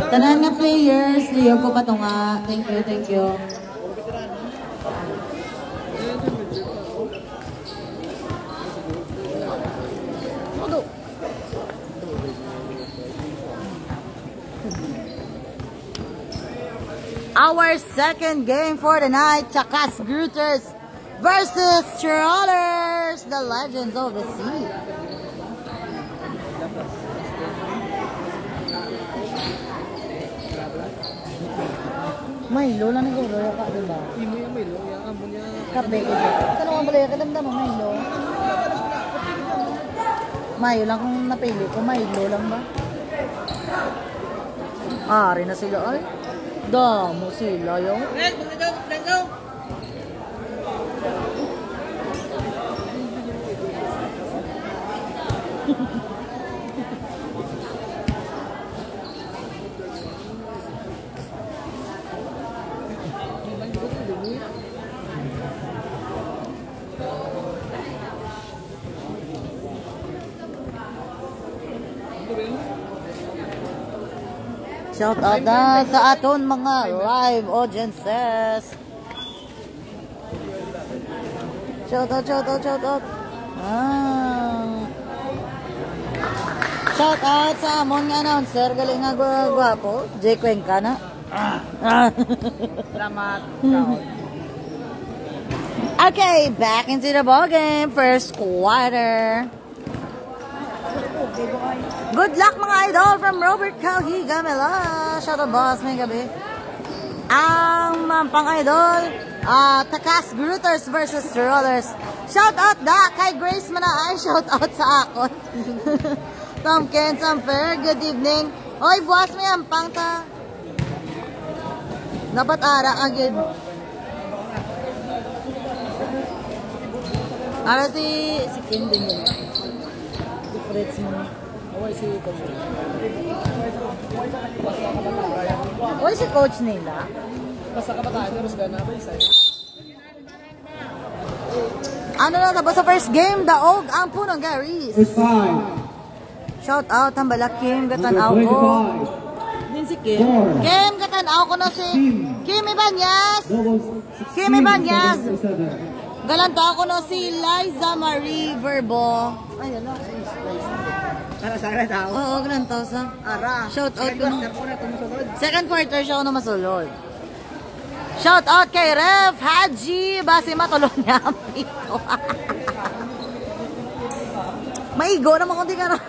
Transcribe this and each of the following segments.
Tanan nga players, liyo ko pa ito nga. Thank you, thank you. Our second game for the night, Chakas Grooters versus Trawlers, the Legends of the Sea. Milo lang naguro ka, diba? Imo yung Milo, yung amon niya. Kape ko dito. Ito naman pala, kadamdam mo, Milo. Milo lang kung napili ko, Milo lang ba? Ari na sila, ay. Damo sila yung. Let's go! Shout out na sa aton mga live audiences. Shout out. Shout out sa amon nga announcer, galing nga gwapo, Jay Cuenca na. Salamat. Okay, back into the ball game, first quarter. Good luck mga idol from Robert Calhiga Mela. Shout out boss, may gabi. Ang pang idol, Chakas Grooters versus Trawlers. Shout out da kay Grace Manaay, shout out sa akon. Tom Ken Samper, good evening. Oy boss, may ampang ta. Dapat ara agad. Ara si Kim din yun. Difference mo. Oy si coach nila. Basta kabataan, pero sa gana ba isa? Ano na tapos sa first game, daog ang punong Gary's. Shout out ang balak Kim Gatanaw ko. Din si Kim. Kim Gatanaw ko na si Kim Ibanez. Kim Ibanez. Galanta ako na si Liza Marie Verbo. Ay, ano? Para sa akin tao? Oo, galanta sa. Ara. Shout out ko na. Second quarter Second quarter siya ako na masulod. Shout out kay Ref Haji. Basi matulog niya ang pito. Maigo naman kung di ka na.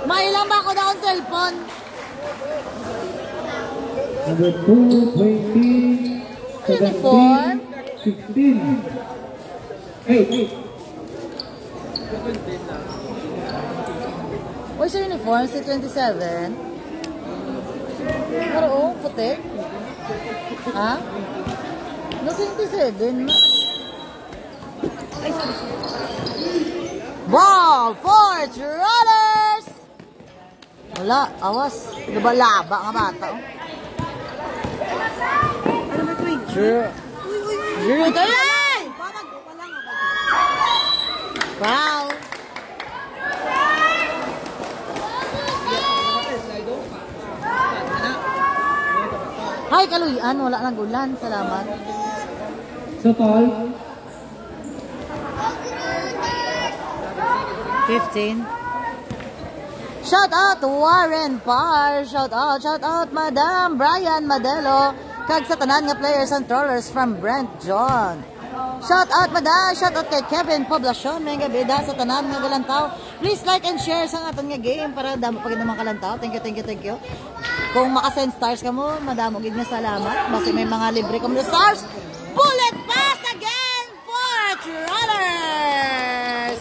Mailang ba ako na akong cellphone? Number 2, 20, 17, 16, 8. Uy, sa uniform, si 27. Pero oh, puti. Ha? No, 27. Ball for Trawlers! Wala, awas. Laba-laba nga bata. Oh. Ano ba ito? Sure. Sure, tayo! Wow! Hi, kaluyan. Wala nang ulan. Salamat. So, Paul. 15. Shout out Warren Parr. Shout out Madam Brian Madelo. Kag sa tanan nga players and Trawlers from Brent John. Shout out Madam. Shout out kay Kevin Poblacion. May gabida sa tanan nga galantaw. Please like and share sa aton nga game para damo pagid naman kalantaw. Thank you. Kung maka-send stars ka mo, madamo gid nga salamat. Basta may mga libre ka mo stars. Bullet pass again for Trawlers.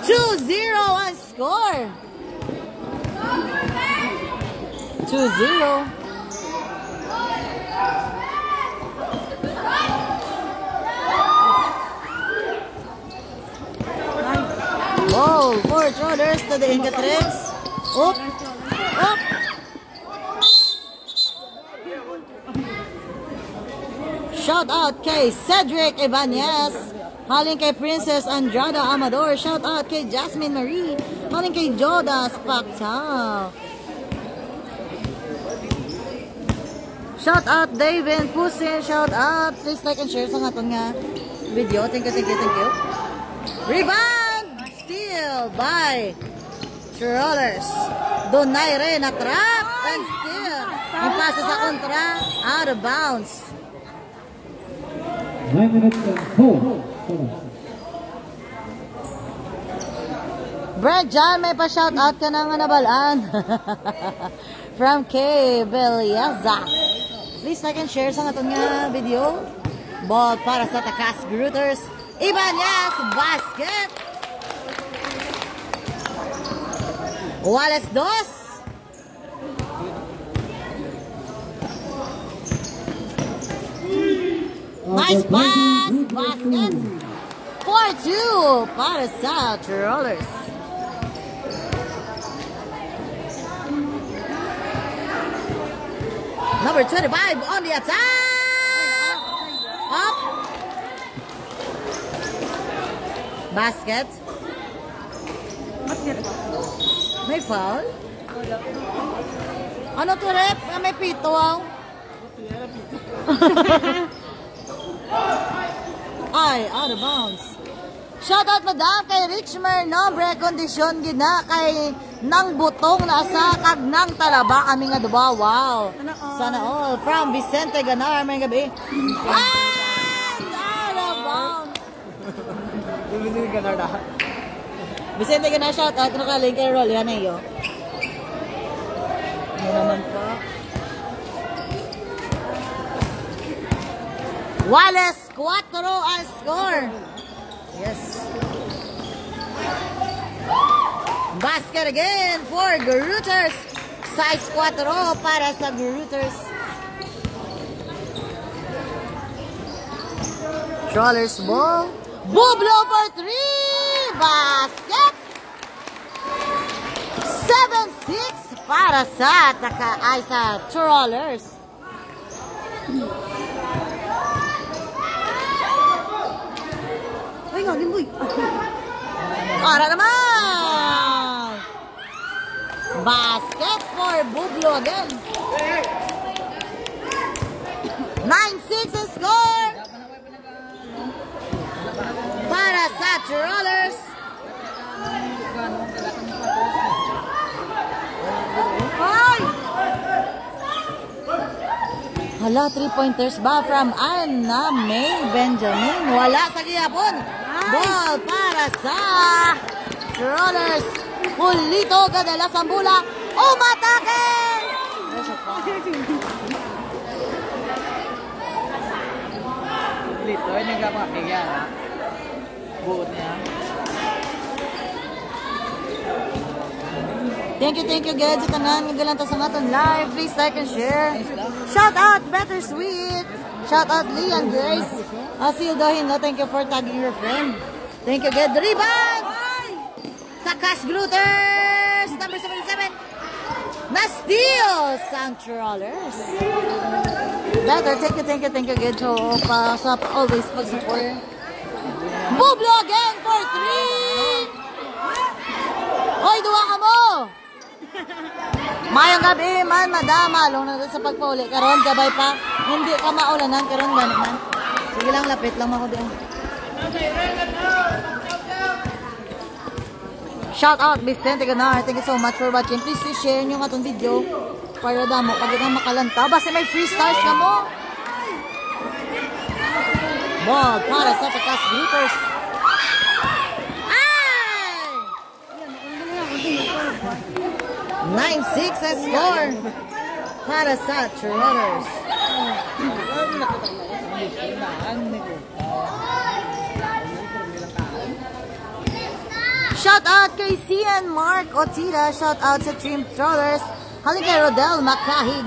2-0 ang score. 2-0. Wow, for Trawlers to the Ingatrix. Up. Shout out kay Cedric Ibanez. Haling kay Princess Andrada Amador. Shout out kay Jasmine Marie. Haling kay Jodas Pactal. Shout out David Pusin, shout out. Please like and share sa aton nga video. Thank you, thank you, thank you. Rebound! Steal by Trollers. Donay rin na trap and steal. Yung pasa sa kontra, out of bounds. 9 minutes and 4 seconds. Brent John, may pa-shout out ka na nga nabalaan. From K. Beliaza. Please like and share sa aton nga video. Ball para sa Takas Grooters. Ibanez basket. Wallace dos. Nice pass. Basket. 4-2 para sa Trollers. Number 25 on the attack. Up. Basket. May foul? Ano to, rep? May pito ang. Ay, out of bounds. Shout out madam kay Richmer, nombre, kondisyon gina kay nang butong nasa kag nang talaba kami nga duba. Wow. Sana all. From Vicente Ganar, may gabi. Ay! Out of bounds. Vicente Ganar na. Vicente Ganar, shout out. Nakaling kay Rolly. Ano yun? Ano naman pa? Wallace 4 ang score. Yes. Basket again for Grooters. Size 4 para sa Grooters. Trollers ball. Bublo for 3. Basket. 7-6 para sa Trollers. Ay, nga, limboy. Para naman! Basket for Bublo again. 9-6 ang score para sa Trollers. Ay! Hala, 3-pointers ba from Anna May Benjamin? Wala sa gihapon. Ball para sa Trollers. Pulito kadala sa bula. Umatake! Lito, ay nagkapakigyan, ha? Buot niya. Thank you guys sa tanan nga galanta sa aton live. Please like and share. Shout out Better Sweet. Shout out Leon Grace. Asil Dahin, no? Thank you for tagging your friend. Thank you, good rebound. Takas Grooters, number 77. Na-steal Sang Trollers. Better, thank you, good. So, always pag-support. Bublo again for 3. Hoy, duwa ka mo. Mayong gabi man, madam. Along na sa pagpauli. Karon, gabay pa. Hindi ka maulanan. Karon, ganit man. Sige lang, lapit lang ako din. Shout out Vicente Ganar. Thank you so much for watching. Please share nyo nga itong video para damo pag itong makalanta. Basta may free stars ka mo. Ball para sa Takas Grooters. Ay! 9-6 ang score para sa Trollers. Shout out kay Cian Mark Otida. Shout out sa Team Trollers. Halika kay Rodel Makahig.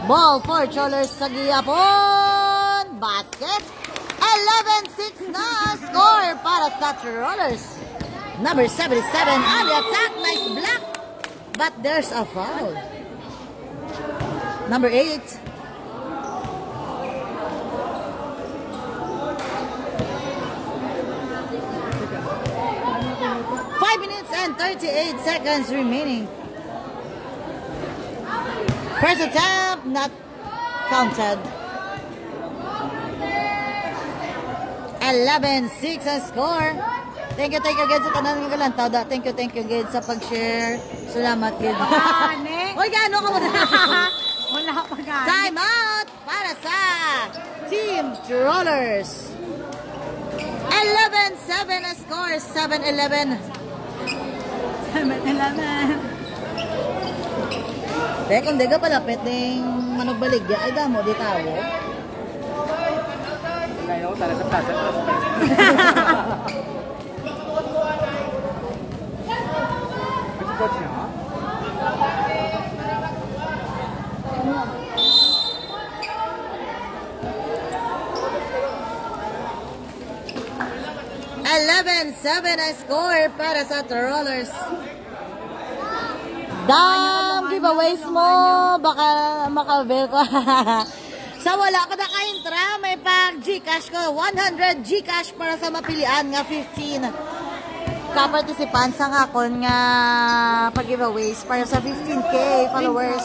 Ball for Trollers sa gihapon. Basket. 11-6 na score para sa Trollers. Number 77 on the attack. Nice block. But there's a foul. Number 8. And 38 seconds remaining. First attempt, not counted. 11-6 ang score. Thank you guys sa tanan ng galantaw. Thank you guys sa pag-share. Salamat guys. Hoy, gaano ka mo na? Wala pa gani. Time out para sa Team Trollers. 11-7 ang score. 7-11. 7-11. Teka, kung di ka palapit ng manugbaligya, ay damo, di tawo. Ngayon, talaga sa plaza. Coach niya, ha? $11-7 ang score para sa Trollers. Dam giveaways mo, baka makavel ko. Sa wala ka naka-intra, may pag Gcash ko, 100 Gcash para sa mapilian nga 15 ka-participants ang akon nga pag-giveaways para sa 15K followers.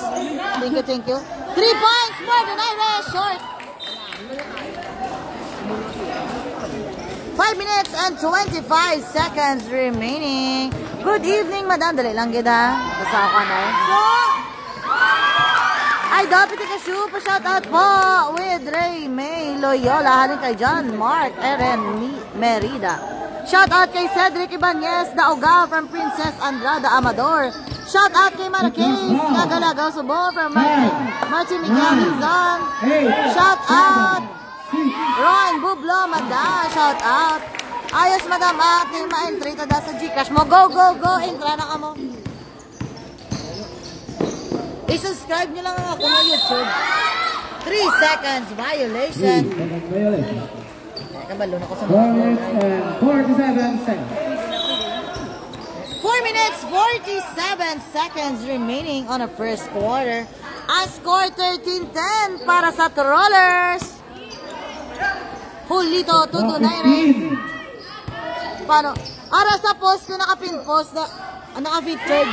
Thank you. 3 points more than Irish short. 5 minutes and 25 seconds remaining. Good evening, madam. Dali lang gid ha. Basta ako na eh. Ay, dapat ka super shoutout po with Ray May Loyola. Halin kay John Mark Eren Merida. Shoutout kay Cedric Ibanez Daoga from Princess Andrada Amador. Shoutout kay Marquez Nagalagaw Subo from Martin Miguel Lizon. Shoutout Ron Bublo Mada. Shoutout. Ayos madam ating ma-entry tada sa Gcash mo. Go! Entra na ka mo. I-subscribe nyo lang ako na YouTube. 3 seconds violation. Kabalo na ko sa 47 seconds. 4 minutes, 47 seconds remaining on the first quarter. Ang score 13-10 para sa Trollers. Julito, tutunay rin. Paano? Ara sa post ko, naka-pin post na naka-featured.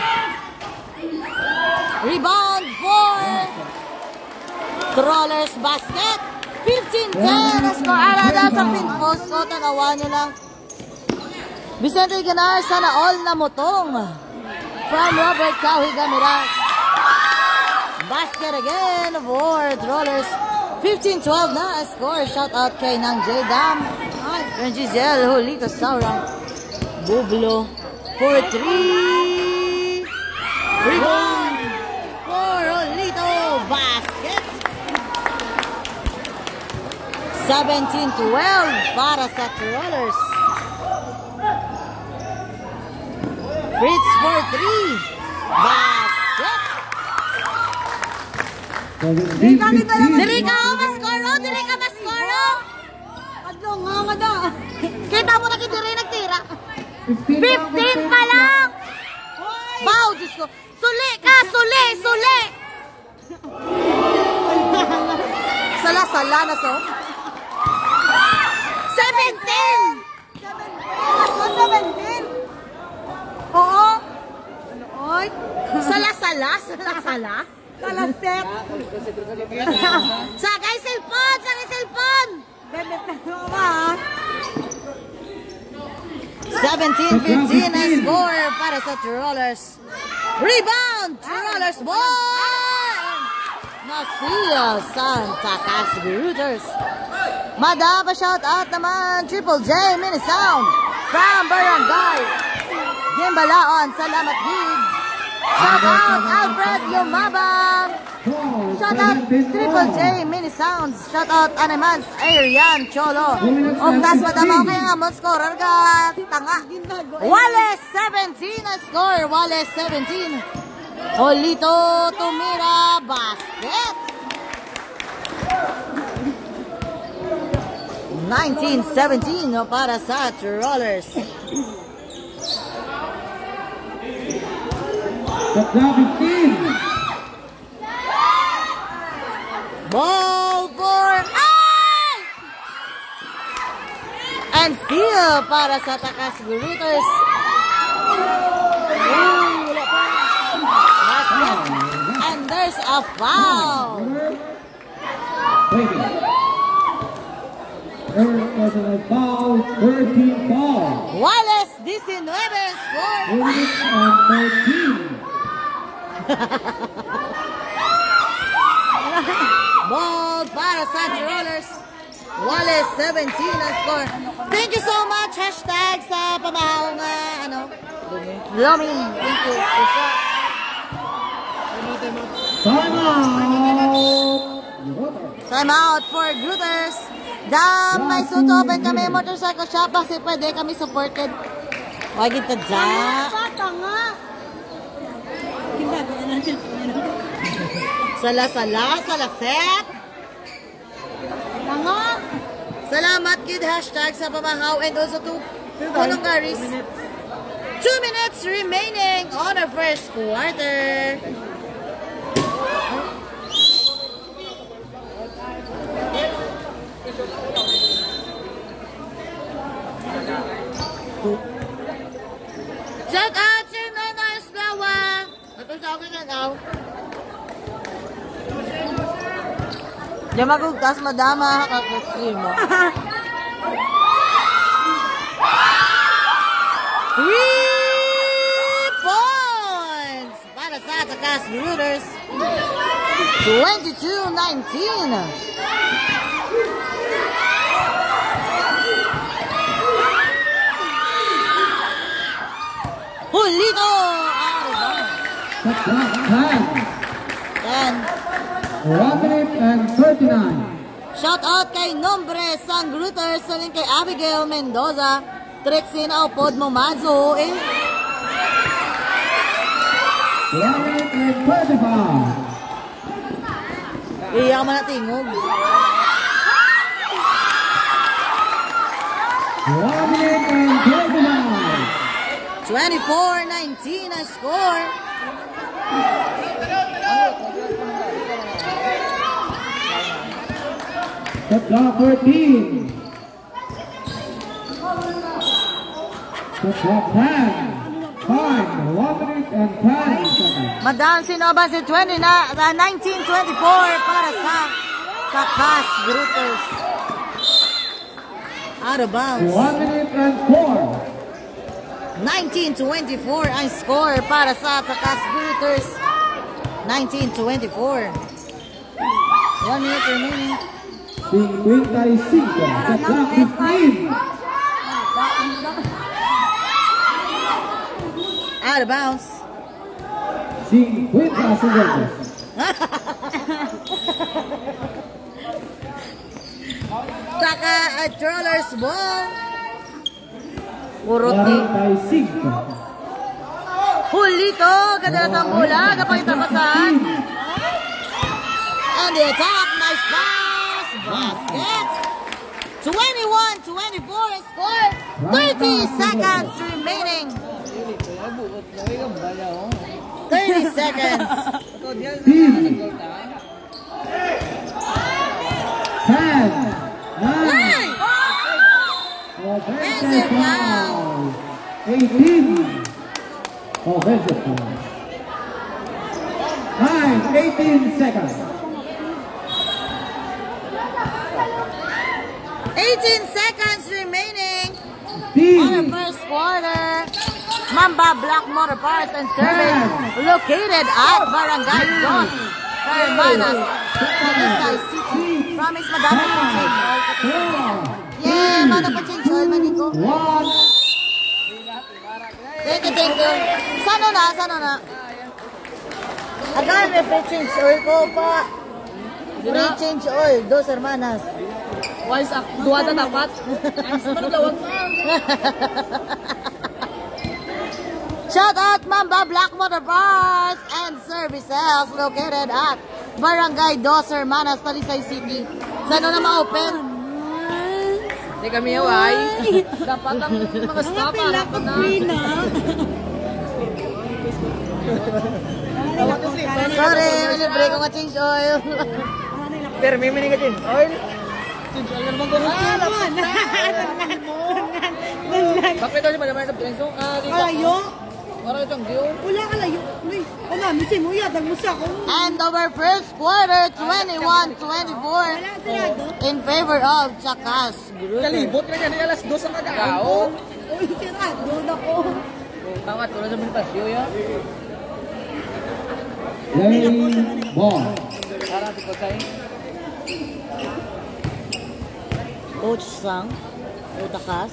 Rebound for Trollers basket. 15-10 na score. Ara sa pin post ko, tanawa nyo lang. Vicente Ganar, sana all na mutong. From Robert Kahiga Mirak. Basket again for Trollers. 15-12 na score. Shout out kay Nang J. Dam. Giselle Julito Saurang. Bublo for 3. Rebound for Julito. Basket. 17-12 para sa Trollers. Fritz for 3. Basket. Dili ka maskoro. Adlo nga da. Kita mo na kidiri nagtira. 15 pa lang. Wow, Diyos ko. Suli ka, suli. Sala na so. 17. 17. Oo. Oy. Sala. Salasep. Sagay cellphone. Bebet na ba? 17-15 ang score para sa Trollers. Rebound! Trollers ball! Nastia Santa Casa Rooters. Madaba shout out naman Triple J Mini Sound from Barangay Gimbalaon. Salamat gig. Shout out Alfred Yumabang. Shout out Triple J Mini Sounds. Shout out Animals Arian Cholo. Tas madamaw kaya nga mo scorer ka tanga. Wallace 17 na score. Wallace 17. Julito tumira basket. 19-17 para sa Trollers. Ball for and steal para sa Takas Guritos. And there's a foul. waiting. Third personal foul, 13 foul. Wallace, 19 score. 2 minutes and 13. Ball para sa Rollers. Wallace, 17 ang score. Thank you so much. Hashtag sa pamahal na, Lumi. Thank you. Time out for Grooters. May suit open kami motorcycle shop kasi pwede kami supported. Huwag ito dyan. Salaset. Salamat kid hashtag sa pamahaw and also to Punong Garis. 2 minutes remaining on our first quarter. Shout out to Nanars Lawa. Ito sa akin na daw. Diyan magugtas madama kakutsi mo. 3 points para sa Takas Rooters. 22-19. Julito! The clock time. 1 minute and 39. Shout out kay Nombre Sang Grooters, saling kay Abigail Mendoza, Trixie na upod mo Mazo, 1 minute and 35. Iyak man na tingog. 1 minute and 39. 24-19 ang score. The clock 13. The clock 10. 5, 1 minute and 10 seconds. Madam Sinoba si 19-24 para sa Takas Grooters. Out of bounds. 1 minute and 4. 19-24 ang score para sa Takas Grooters. 19-24. 1 minute remaining. 55. The clock 15. Out of bounds. 50 segundos. Taka Trollers ball. Puruti. 45. Julito, kadalasang bola, kapag itapasan. And the attack, nice pass. Basket. 21-24 score. 30 seconds remaining. 30 seconds. 10, 9, Nine. offensive foul. 18, offensive foul. 18 seconds. 18 seconds remaining on the 15, first quarter. Mamba Black Motor Parts and Service located at Barangay Dos Hermanas, Talisay City. Promise madami po change. 4, Yeah, mana pa change oil maniko. 1. Thank you. Sana na. Agan may free change oil ko pa. Free change oil, Dos Hermanas. Wise up, dua na dapat. Shout out Mamba Black Motor Parts and Services located at Barangay Dos Hermanas, Talisay City. Sana na ma-open? Hindi kami away. Dapat ang mga staff para pa na. Sorry, libre ko nga change oil. Pero may mini ka din. Oil. Change oil naman ko. Bakit daw siya madamay sa pinso? Ayo. Para itong diyo. Wala ka layo. Uy, misin mo yan. Nagmusa ko. And our first quarter, 21-24 Wala sarado. in favor of Chakas Grutter. Kalibot na yan. Alas 2 ang kagaon. Uy, sarado na ko. Tama, tulad sa militasyo yan. Play ball. Para si Kosay. Coach Sang, Utakas.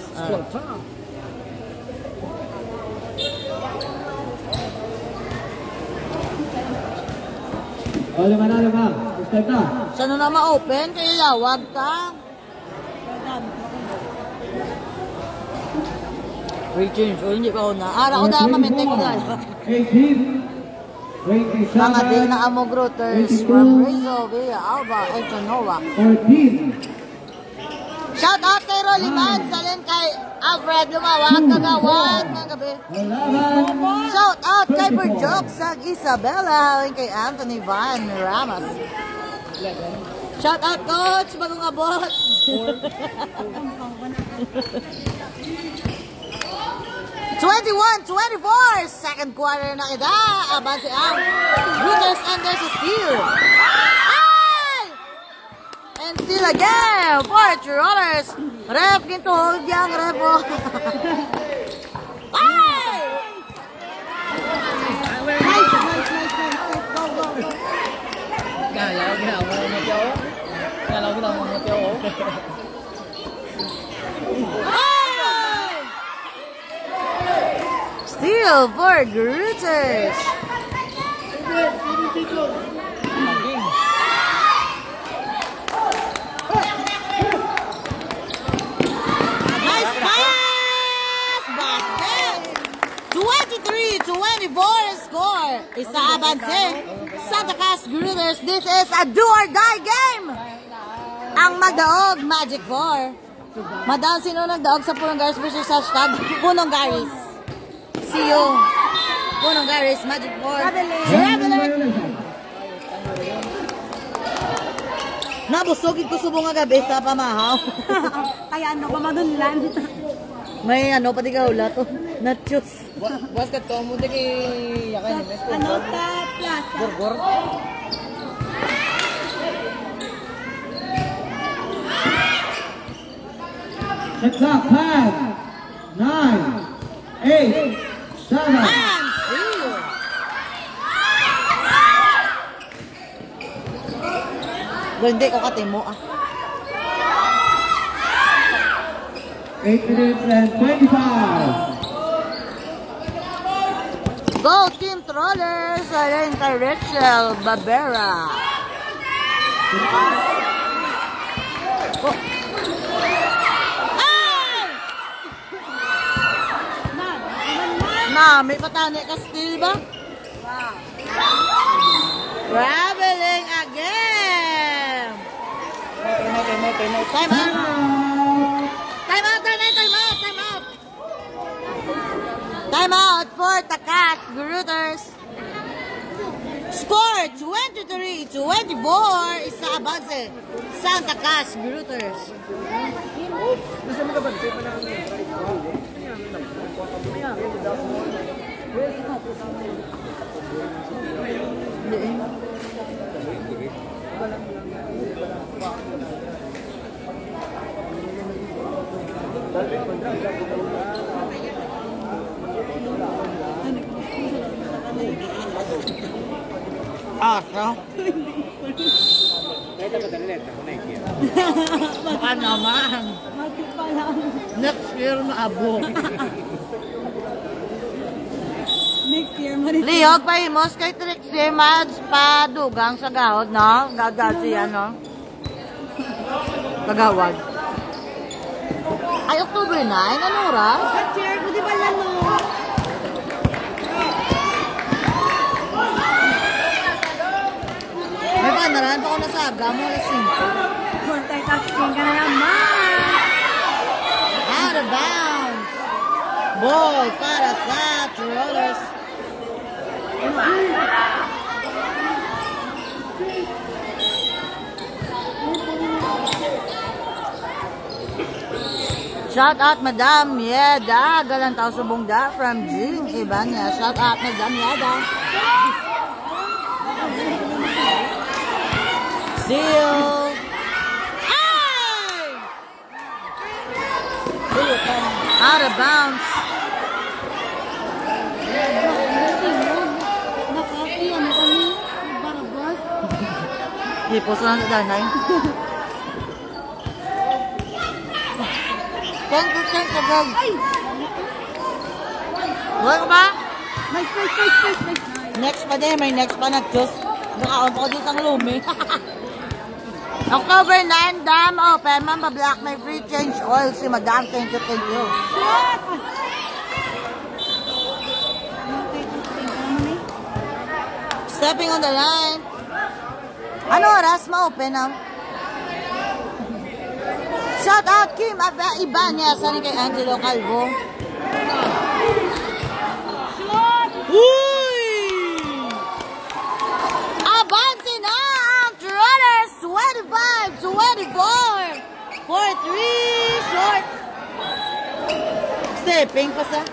O, lima. Start na. Saan na ma-open? Kaya wag ka. Free change. O, hindi pa ako na. Ara ko na mamintin ko na. 18. 27. Mga din na amo Grutters from Rizzo, Villa, Alba, and Genoa. 14. Shout out kay Roliman, salin kay Alfred Lumawag, Kagawad, mga gabi. 11. Shout out kay Perjok sa Isabela, halin kay Anthony Van Ramos. Shout out coach, bagong abot. 21-24, second quarter na kita. Abansi ang Grutters under sa steal. Ay! And steal again for Trollers. Ref, gintuhog yang ref. Ay! Nice. Go. Galaw, ginawa mo na tiyo. Galaw, ginawa mo tiyo. Steal for Grutters. Nice pass! Basket! 23-24 score. Isa abanse. Santa Cruz Grutters. This is a do-or-die game. Ang magdaog, Magic 4. Madam, sino nagdaog sa Punong Garis versus hashtag Punong Garis? See you. Punong Garis, Magic 4. Traveler. Nabusogin ko subo nga gabi sa pamahaw. Kaya ano ka madunlan. May ano, pati ka hula to. Nachos. Buwas ka to, mo di kay yakan ni Mes. Ano sa plaza? Gorgor. Shot clock. 10. 9. 8. 7. And steal. Hindi ko katimo ah. 8 minutes and 25. Go Team Trollers! Ayan kay Rachel Babera. Oh. Ay! Na, may patani ka steal ba? Traveling again! Time out! Time out! Time out for Takas Grutters. Score 23-24 isa abanse Santa Cruz Grutters. Asa? Baka naman. Next year na abo. Next year, Maris. Lihog pa himos kay Trixie Mads pa dugang sa gahod, no? Gagad siya, no? Kagawad. Ay, October 9? Ano oras? Sa chair ko, di ba lalo? May panaran pa ako nasaga mo, lasing. Multitasking ka na naman. Out of bounds. Ball para sa Trollers. Shout out Madam Yeda. Galang tao subong da from Jing Ibanez. Shout out Madam Yeda. See you. Out of bounds. Nakati, ano kami? Barabas. Ipos lang sa danay. 10% ka, Greg. Buhay ka ba? Nice. Next pa din. May next pa na Diyos. Nakaon pa ko dito ang lumi. October 9, dam open. Mamba Black, may free change oil. Si Madam, thank you. Stepping on the line. Ano oras ma-open now? Shout out Kim Ibanez. Saan kay Angelo Calvo? Uy! Abansi na ang Trollers 25-24 for 3 short. Stepping pa sa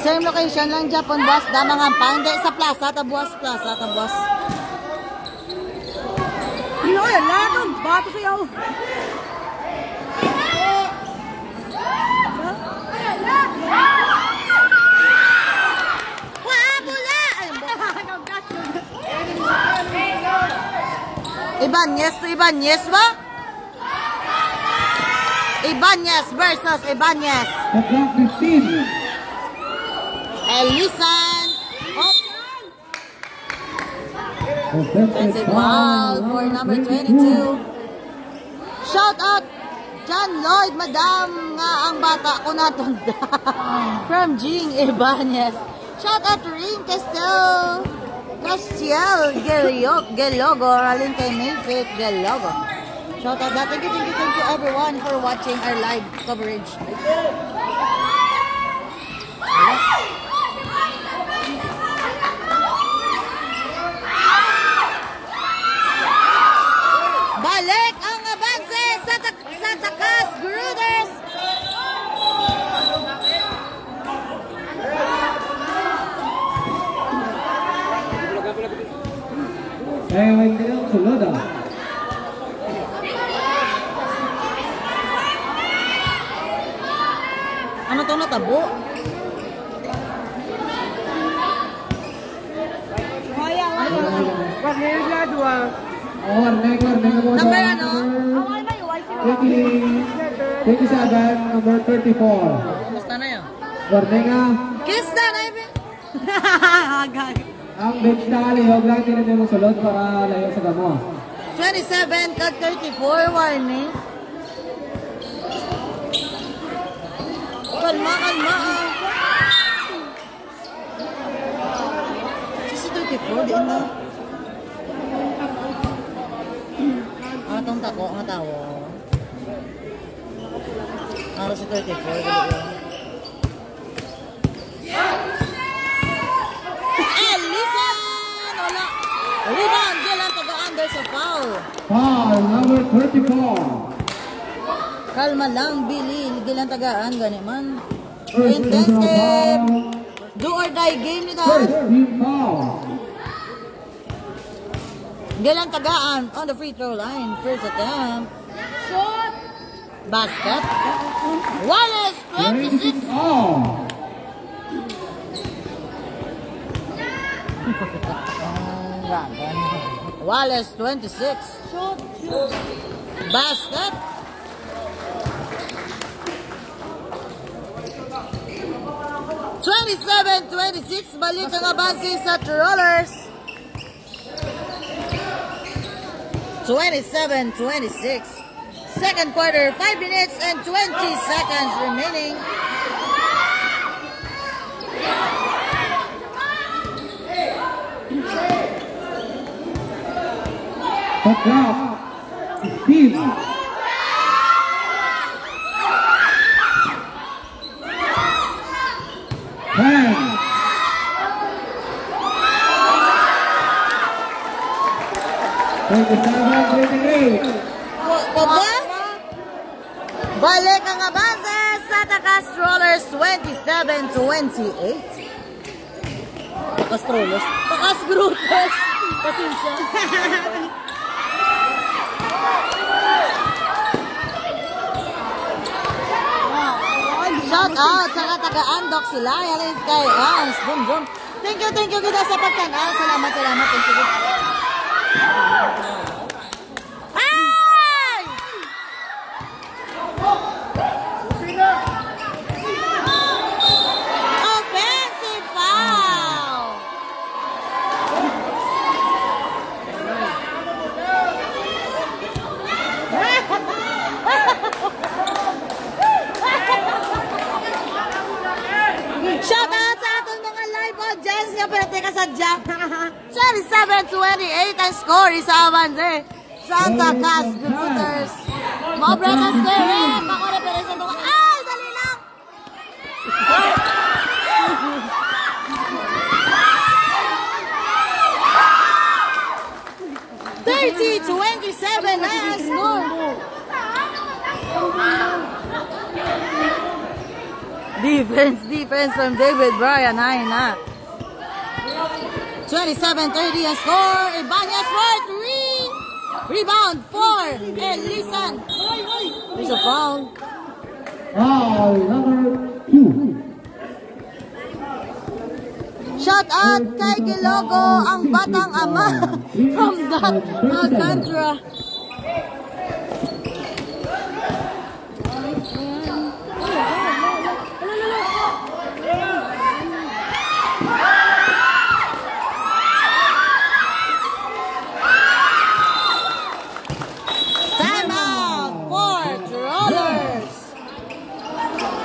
same location lang, Japan bus, damang hampang. Hindi, sa plaza, tabuas. Ano yan? Lahat ng bato sa'yo. Wabula! Ibanez to Ibanez ba? Ibanez versus Ibanez. The clock 15. Elisan. Offensive Foul for number 22. Shout out John Lloyd, Madam nga ang bata ko natunda. From Jing Ibanez. Shout out to Ring Castiel Gelogo. Alin kay Mayfit Gelogo. Shout out that. Thank you everyone for watching our live coverage. Balik ang abanse sa takas, Gruders. Wendell Soloda. Ano to natabo? Number ano? 27, number 34. Basta na yun. Warnenga. Kiss na na yun. Ang bench tali, huwag lang din mo sulod para layo sa gamo. 27 kag 34 warning. Kalma. Si 34 din na. Atong tako nga tawo. Ano si 34 Elisan! Wala. Rebound, Dylan taga-under sa foul. Foul, number 34. Kalma lang, Billy. Dylan tagaan, gani man. First Intensive. Do or die game nito. First team foul. Dylan tagaan on the free throw line. First attempt. Shot! Basket. Wallace, 26. All. Wallace, 26. Shot! Basket. (27-26) balik ang abansi sa Trollers. 27-26. Second quarter, 5 minutes and 20 seconds remaining. The clock is 15. Papa? Balik ang abase sa Takas Strollers 27-28. Takas Strollers? Takas Grooters! Pasensya. Shout out sa taga-Andok sila. Yalis kay Hans. Boom, boom. Thank you kita sa pagtanaw. Salamat. Thank you. Ay! Offensive foul! Shout out sa atong mga live audience nga pwede ka sadya. 27-28 ang score sa Avance. Santa Cas Grooters. Mabreak ang score. Bako referensya ito. Ay! Dali lang! 30-27 na ang score. Defense from David Bryan. Ay na. 27-30 ang score. Ibanez for 3. Rebound 4. Elisan. There's a foul. Foul number 2. Shout out kay Gilogo, ang batang ama from that Alcantara.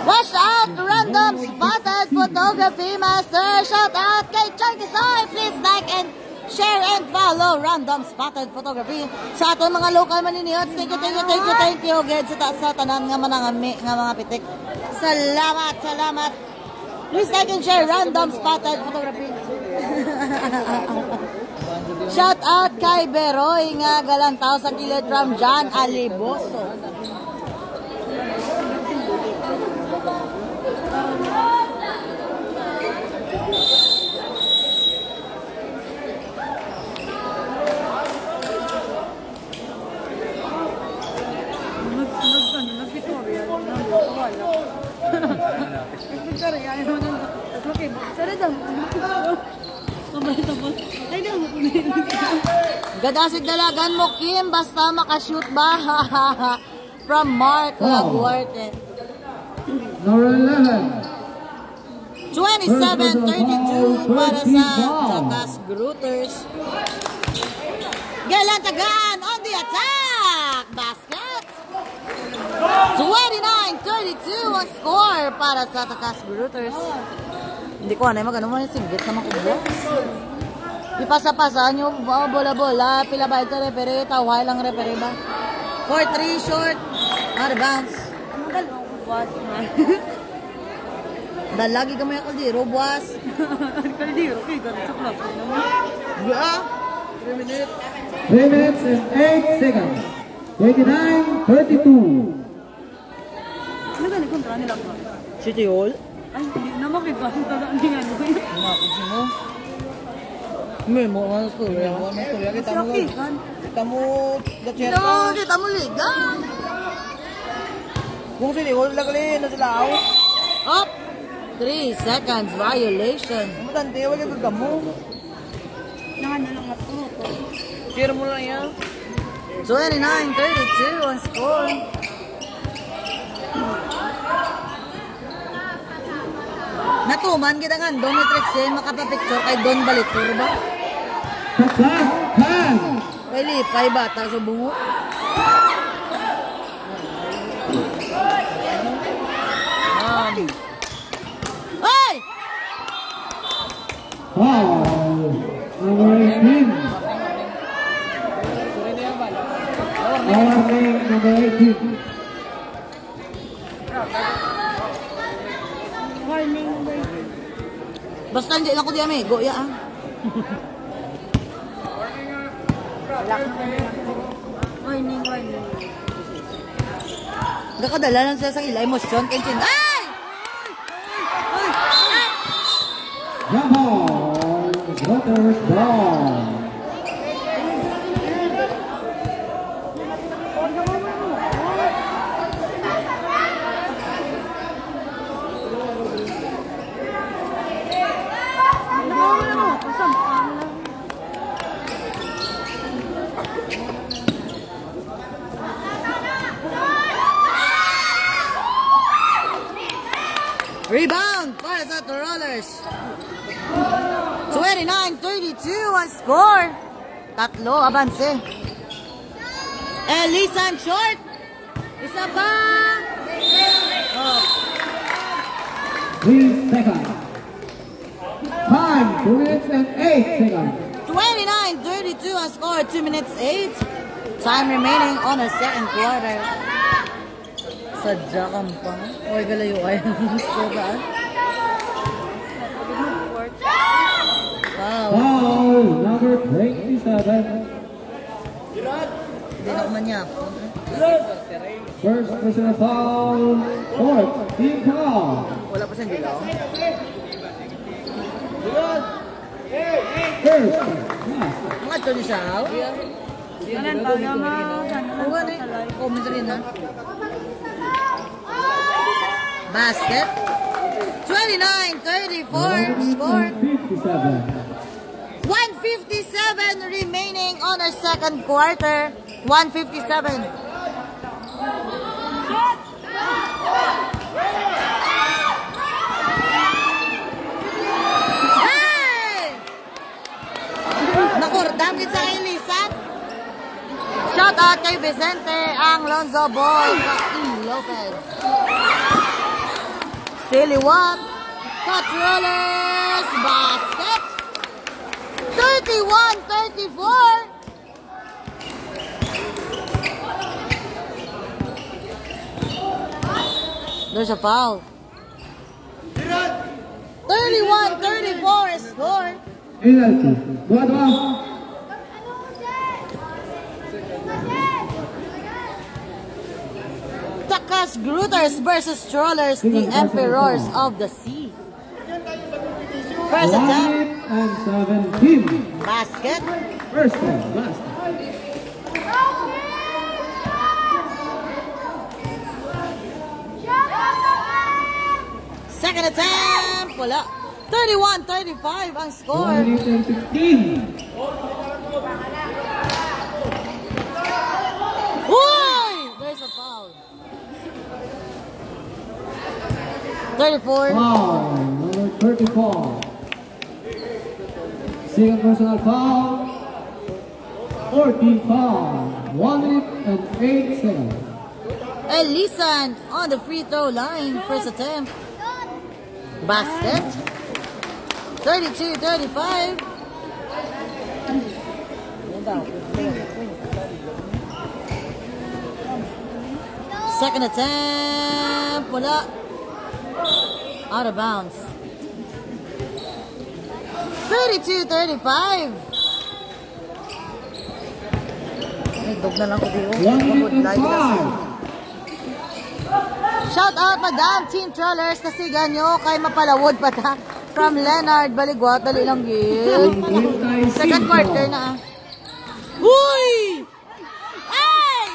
Watch out! Random spotted photography master! Shout out kay Chunky Soy! Please like and share and follow Random Spotted Photography sa atong mga local maninihots. Thank you. Ged sa tanan nga manangami nga mga pitik. Salamat! Please like and share Random Spotted Photography. Shout out kay Beroy nga galantaw sa kilid from John Aliboso. Gadasig dalagan mo, Kim, basta makashoot ba? From Mark Laguarte. Number 11. 27-32 para sa Takas Grooters. Galantagan on the attack! Basket! 29-32 ang score para sa Takas Grooters. Hindi ko anay magano mo yung singgit naman ko ba? Ipasa-pasa nyo, bola-bola, pila ba ito referee, taway lang referee ba? 4-3 short, out of bounds. Dalagi ka mo yung kaldiro, buwas. Kaldiro, kaya ganun sa club. Yeah. 3 minutes and 8 seconds. 29-32. Ano ganun kontra nila ba? City Hall? Ay, hindi na makita. Hindi nga ano yun. Nakakit mo? May mo, ano storya? Kita mo, kita mo ligang. Kung sila, wala kali na sila ako. Up! 3 seconds violation. Matante, wala ka mo. Nakano lang ako. Share mo lang yan. 29-32 ang score. Natuman kita nga, Don Matrixen, makapapicture kay Don Balitur ba? Kay Lipay bata sa bungo. Ay! Foul number 18. Warning number 18. Basta hindi lang ko di amigo, ya ah. Warning. Nakadala lang siya sa ila emosyon. Kenshin. Ay! Jump ball. Slutters ball. Rebound para sa Rollers. 29-32 ang score. Tatlo, abanse. Elisan short. Isa pa. Oh. 3 seconds. Time, 2 minutes and 8 seconds. 29-32 ang score. 2 minutes 8. Time remaining on the second quarter. Sadya kang pa. Huwag galayo ay. Score ba? Wow. Foul number 27. Hindi na kumanya. First personal foul. Fourth team foul. Wala pa siyang dilaw. First. Mga ito ni Sao? Kanan pa naman. Huwag na eh. Comment rin na. Basket. 29-34 score. 57. 157 remaining on our second quarter. 157. Hey! Nakordamit sa Elisan. Shout out kay Vicente ang Lonzo Ball. Joaquin Lopez. Silly one. Rollers basket. 31-34. There's a foul. 31-34 score. Penalty. Dua-dua. Takas Grooters versus Trollers, the Emperors of the Sea. First attempt. 117. Basket. First time. Basket. Second attempt. Wala. 31-35 ang score. 15. Uy! There's a foul. 34. Foul number 34. Second personal foul. 14 foul. 1 minute and 8 seconds. Elisan on the free throw line. First attempt. Basket. 32-35. Second attempt. Wala. Out of bounds. 32-35. Dog na lang ko dito. 1 minute and 5. Shout out Madam Team Trollers. Kasigan nyo kay mapalawod pa ta. From Leonard Baligwat. Dali lang yun. Second quarter na. Huy! Ay!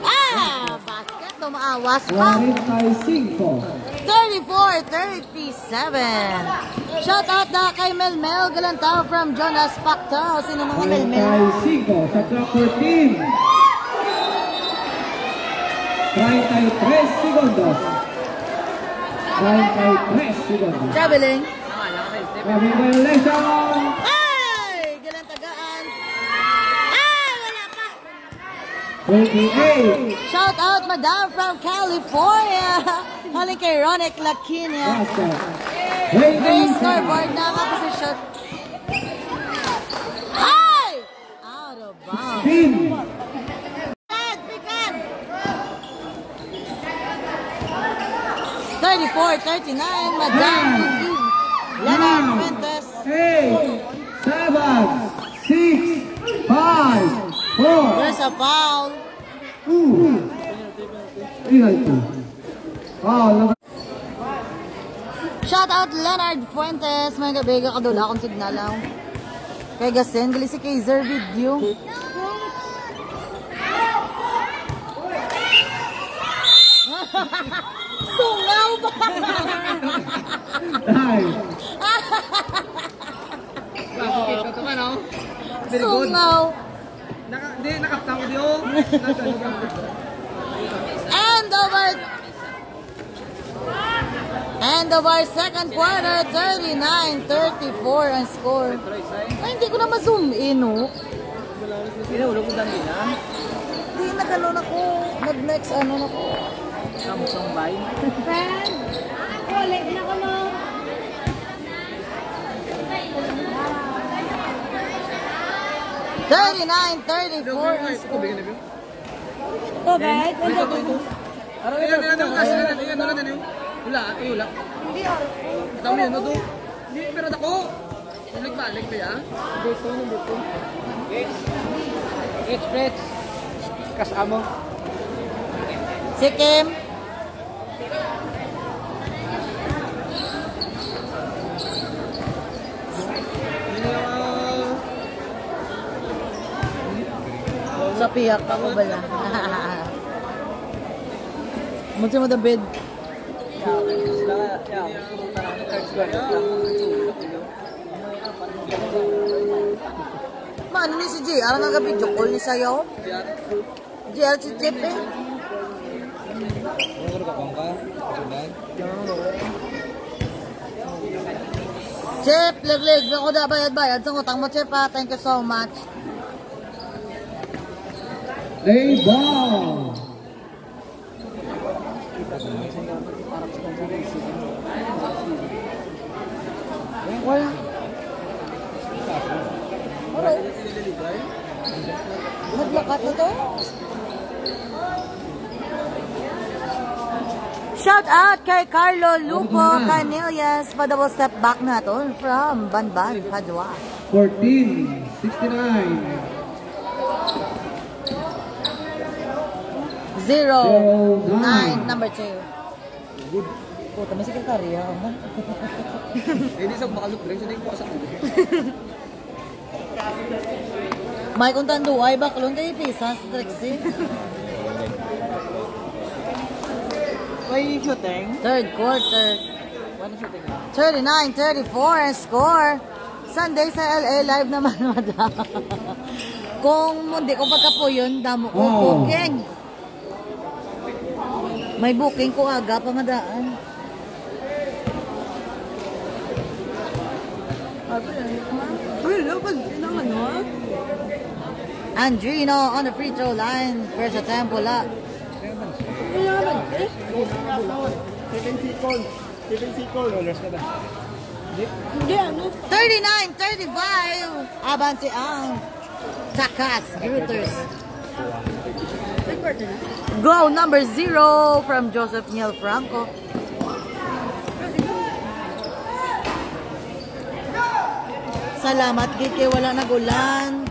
Ah! Basket. Tumaawas pa. 45. 34-37. Shout out na kay Melmel Galantao from Jonas Pactao. Sino mga Melmel? 45 sa clock 14. 33 segundos. 33 segundos. Traveling. Coming violation. Ay! Galantagaan. Ay! Wala pa. 28. Shout out Madam from California. Haling kay Ronick Lakinia. Basket. Grace 27. scoreboard na kaposisyon. Ay! Out of bounds. 15. Pikan! 34-39, Madam Leonard Fuentes. 8, 7, 6, 5, 4. There's a foul. Penalty. Foul. Shout out Leonard Fuentes. May gabi ka kadula akong signalaw. Kay Gasen, gali si Kaiser video. Sungaw ba? Nice. Bakit ito ka, no? Sungaw. Nakapta ko diyo. End of our second quarter, 39-34 ang score. Ay, hindi ko na ma-zoom in, oh. Pinahulog ko dami na. Hindi, nag-ano na ko. Nag-next, ano na ko. Samsung buy. Ulit na ko mo. $39-34 ang score. Tubig? Wala. Hindi ah. Tama yun, no? Hindi, pero ako. Balik ba yan? Dito. Express. Kasama. Si Kim. Sa piyak ako bala. Munti mo the bed. Ano ni si JR nga gabi jokol ni sayo? JR si Jeff eh. Jeff, leg ako da bayad sa utang mo Jeff ha. Thank you so much. Play ball. Wala. Maglakat na to. Shout out kay Carlo Lupo Canillas. Pa-double step back na to from Banban, Padua. 14-69. 0-9, number 2. Puta, may sekretarya. Hindi sa makaluk rin. Hindi ko sa kulo. May kung tanduay, baklon kayo pisas, Trixie. May shooting? Third quarter. One shooting. 39-34 ang score. Sunday sa LA live naman, madam. Kung hindi ko pagkapo yun, damo ko booking. May booking ko aga, pangadaan. Andrino on the free throw line. First attempt, wala. 39-35. Abansi ang Takas Grooters. Go number 0 from Joseph Niel Franco. Salamat Gike, wala nagulan.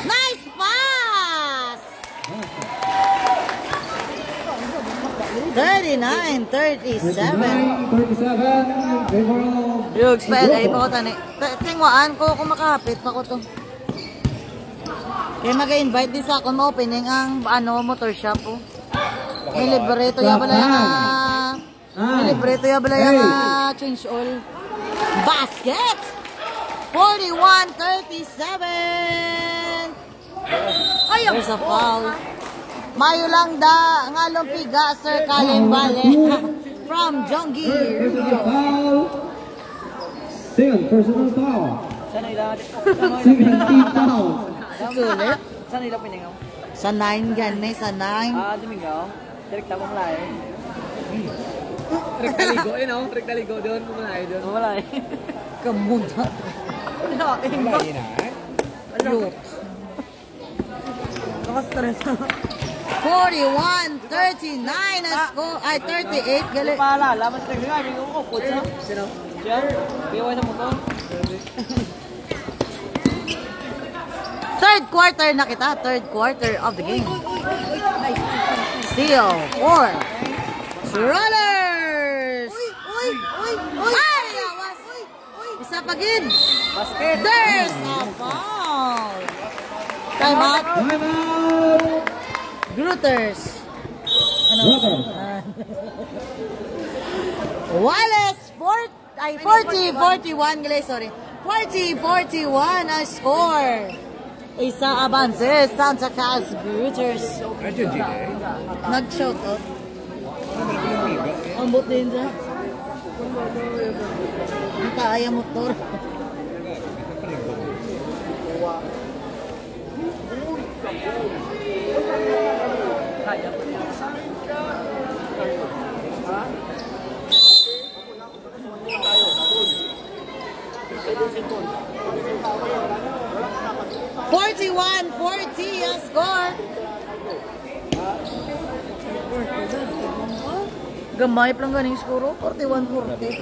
Nice pass! 39-37. Yugs pa LA pa ko tani. Tingwaan ko kung makahapit pa ko to. Kaya mag-invite din sa akong ma-opening ang motor shop po. May libreto ya bala yung change all. Basket! 41-37. Ayaw! There's a foul. Mayo lang da nga lumpiga Sir Kalim Vale from Jongi. Personal foul. Personal foul. Sana ilang? 17 foul. Sulit. Sana ilang piningaw? Sa 9 yan, may sa 9. Domingo. Direct tapong lahi. Direct naligo, yun o. Direct naligo doon. Pumalahi doon. Pumalahi. Kamuda. Pumalahi na. Ano? Nakastress. 41-39 na score. Ay, 38. Gali. Paalala, mas nagdagay. May ukukot sa. Sino? Siya? Biway sa motor. Third quarter na kita. Third quarter of the game. Steal for Trollers. Uy! Ay! Isa pa gid. There's a foul. Time out. Time out. Grooters. Grooters. Wallace 40-41 guys, sorry. 40-41 ang score. Isa avances Santa Cruz Grooters. Nag-shout out. Ambot din siya. Ang kaya motor. $41-40 ang score. Gamay pa lang ganing score. 41-40.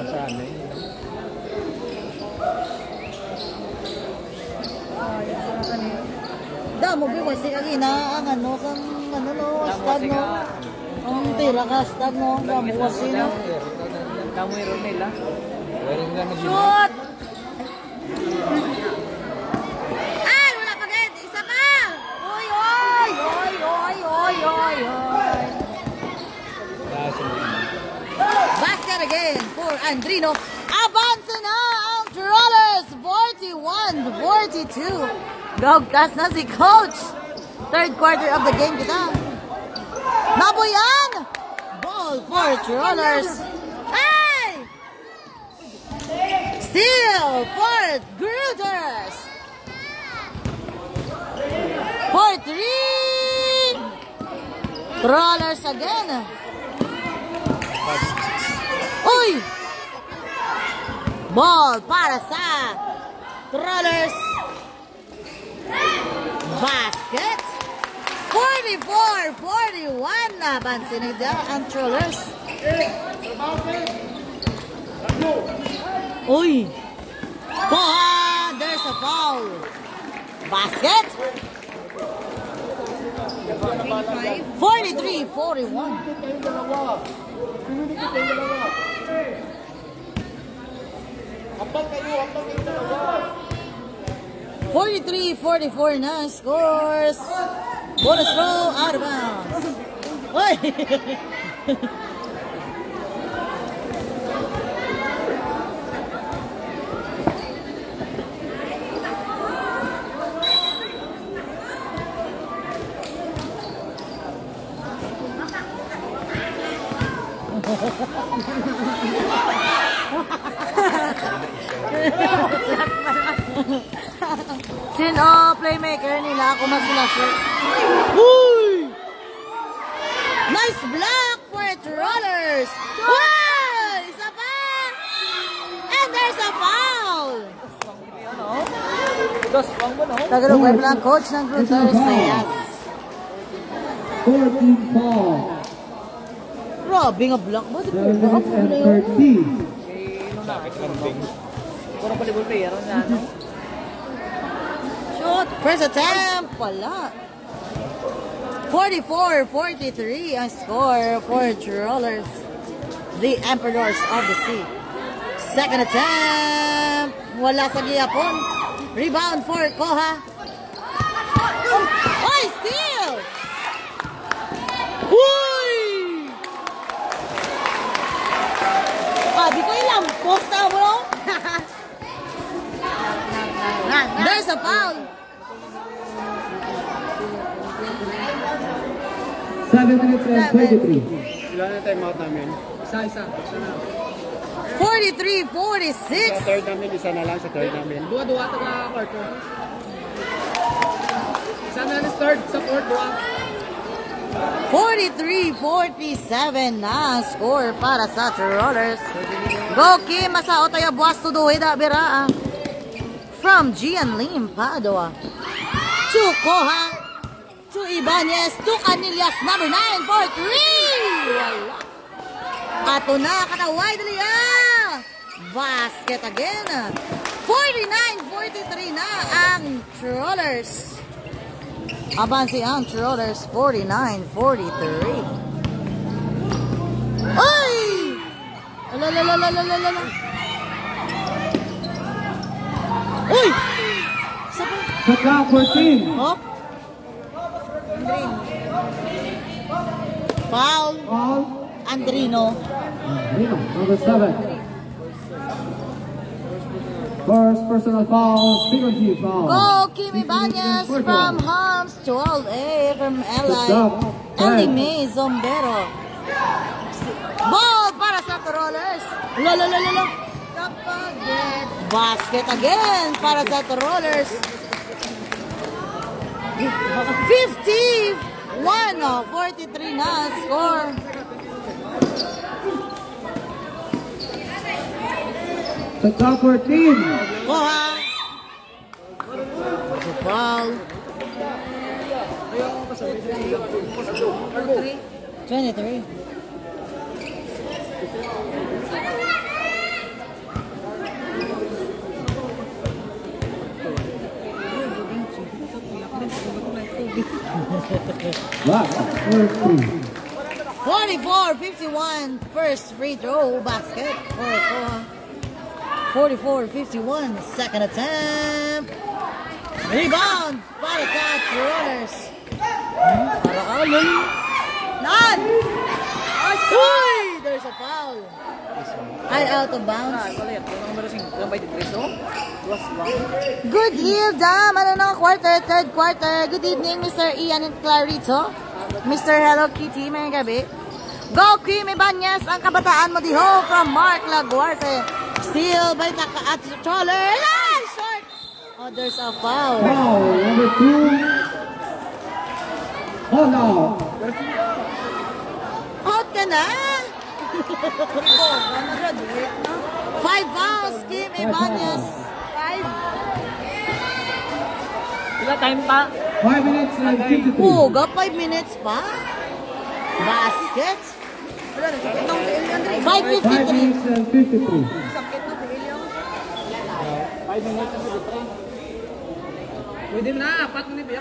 Damo biwas si kagina ang ano kang ano no stag no. Ang tira ka stag no. Damo wasi no. Damo ron nila. Shoot! Ay, wala pa gid. Isa pa. Oy. Basket again for Andrino. Avance na ang Trollers. 41-42. Gawkas na si Coach. Third quarter of the game kita. Nabuyan! Ball for Trollers. Hey! Steal for Grooters. For 3. Trollers again. Uy! Ball para sa Trollers. Basket. 44-41 na bansinida ang Trollers. Uy! Koha! There's a foul. Basket. 43-41. 43-44 na scores. Bonus row out of bounds. Uy! Sino playmaker nila ako mag-slasher. Uy! Nice block for Trollers. Wow! Isa pa! And there's a foul! Tagalog web lang coach ng Grooters. Yes. 14 foul. Grabe nga block mo. 7-13. Kurang volleyball player nga, no? Shoot! First attempt! Wala. 44-43 ang score for Trollers. The Emperors of the Sea. Second attempt! Wala sa giyapon. Rebound for Koha. Oy! Steal! Uy! Di ko ilang post na mo, no? There's a foul. 7 minutes and 23. Ilan na time out namin? Isa. 43-46. Sa third namin, isa na lang sa third namin. Dua taga quarter. Isa na lang third sa fourth, dua. 43-47 na score para sa Trollers. Go Kim, masao tayo buwas to duwi da bira. From Gian Lim Padua to Koha to Ibanez to Canillas, number 9 for 3. Ato na kataway dali basket again. 49-43 na ang Trollers. Abansi ang Trollers 49-43. Ay! Alalalalalalala. Uy! Shot clock 14. Oh? Foul. Foul. Andrino. Andrino, number 7. First personal foul, penalty foul. Go, Kimi Banyas from Hams, 12A from Good job. Ellie May Zombero. Ball para sa Trollers. Lalalala. Basket again para sa Trollers. 51-43 na score. Shot clock 14. Kuha. Foul. 23. Wow, 44-51 first free throw basket for Koha. 44-51 second attempt. Rebound para sa Trollers. Para Alon. Nan! Uy! There's a foul. Ay, out of bounds. Good eve, Dam. Ano na quarter, third quarter. Good evening, Mr. Ian and Clarito. Mr. Hello Kitty, may gabi. Go, Kimi Banyas, ang kabataan mo diho from Mark Laguarte. Steal by Taka at Troller. Ah, short! Oh, there's a foul. foul number 2. Oh no. Out ka na! 5 fouls, Kimi Banyas. 5. Sila time pa. 5 minutes and 53. Oh, got 5 minutes pa. Basket. 5 5:53. minutes and 53. Pwede na, apat na niya.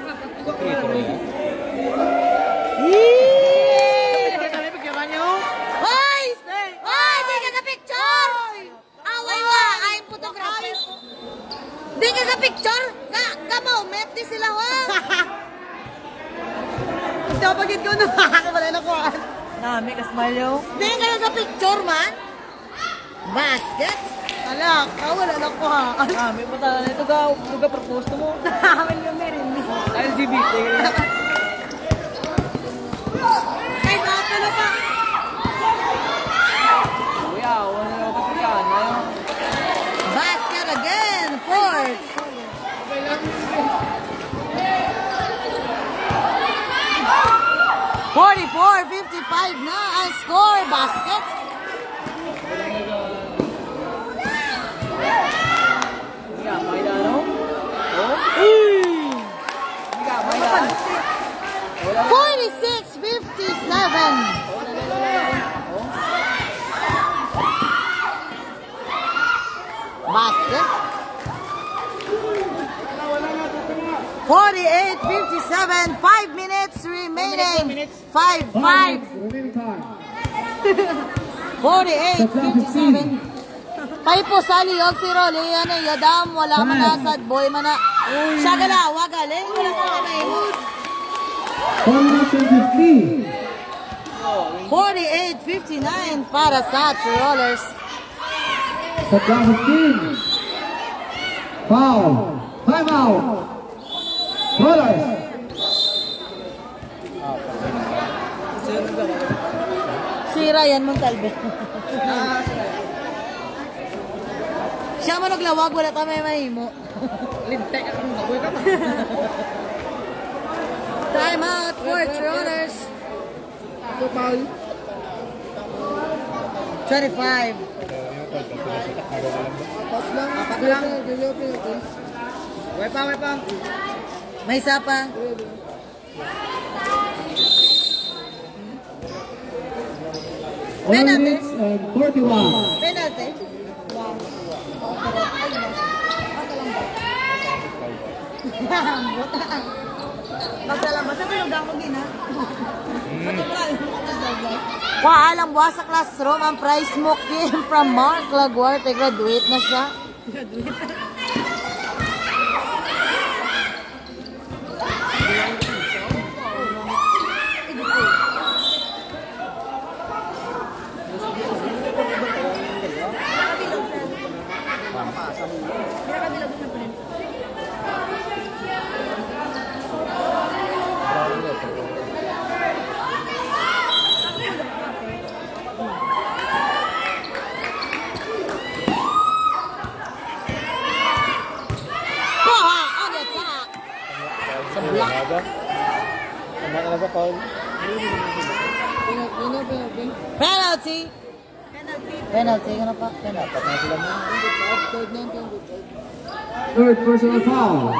Hoy! Hoy! Di ka ka-picture! Away wa! Ay, photographer! Di ka ka-picture! Ka-moment di sila wa! Ito pagit ko na wala na ko. Nami ka smile yo. Di ka ka-picture man? Basket? Ala, wala na ko ha. May pata na ito ka propose mo. Amin yung meron. LGBT. Ay, bata na pa! Kuya, wala na ako yan. Basket again, fourth. $44-55 na ang score, basket. Kuya, may dano? Oh? 46-57. Basket. 48-57. 5 minutes remaining. 5. Remaining time. 48-57. Pay po sa liyog si Rolly. Yan ay yadam. Wala man na sad boy man na. Siya gala. Wagaling. Wala ko na mahimod. 4 minutes and 50. 48-59 para sa Trollers. Shot clock 15. Foul. Time out. Trollers. Si Ryan Montalve. Siya man naglawag, wala tamay mahimo. Linte ka kung baboy ka pa. Time out for Trollers. 25. Apat lang. Way pa. May isa pa. One minutes and 41. Penalty. Maglalabas na tulog ako din, ha? Paalam buha sa classroom ang prize mo came from Mark Laguarte. Graduate na siya. Penalty. Penalty. Ano pa? Penalty. Third personal foul.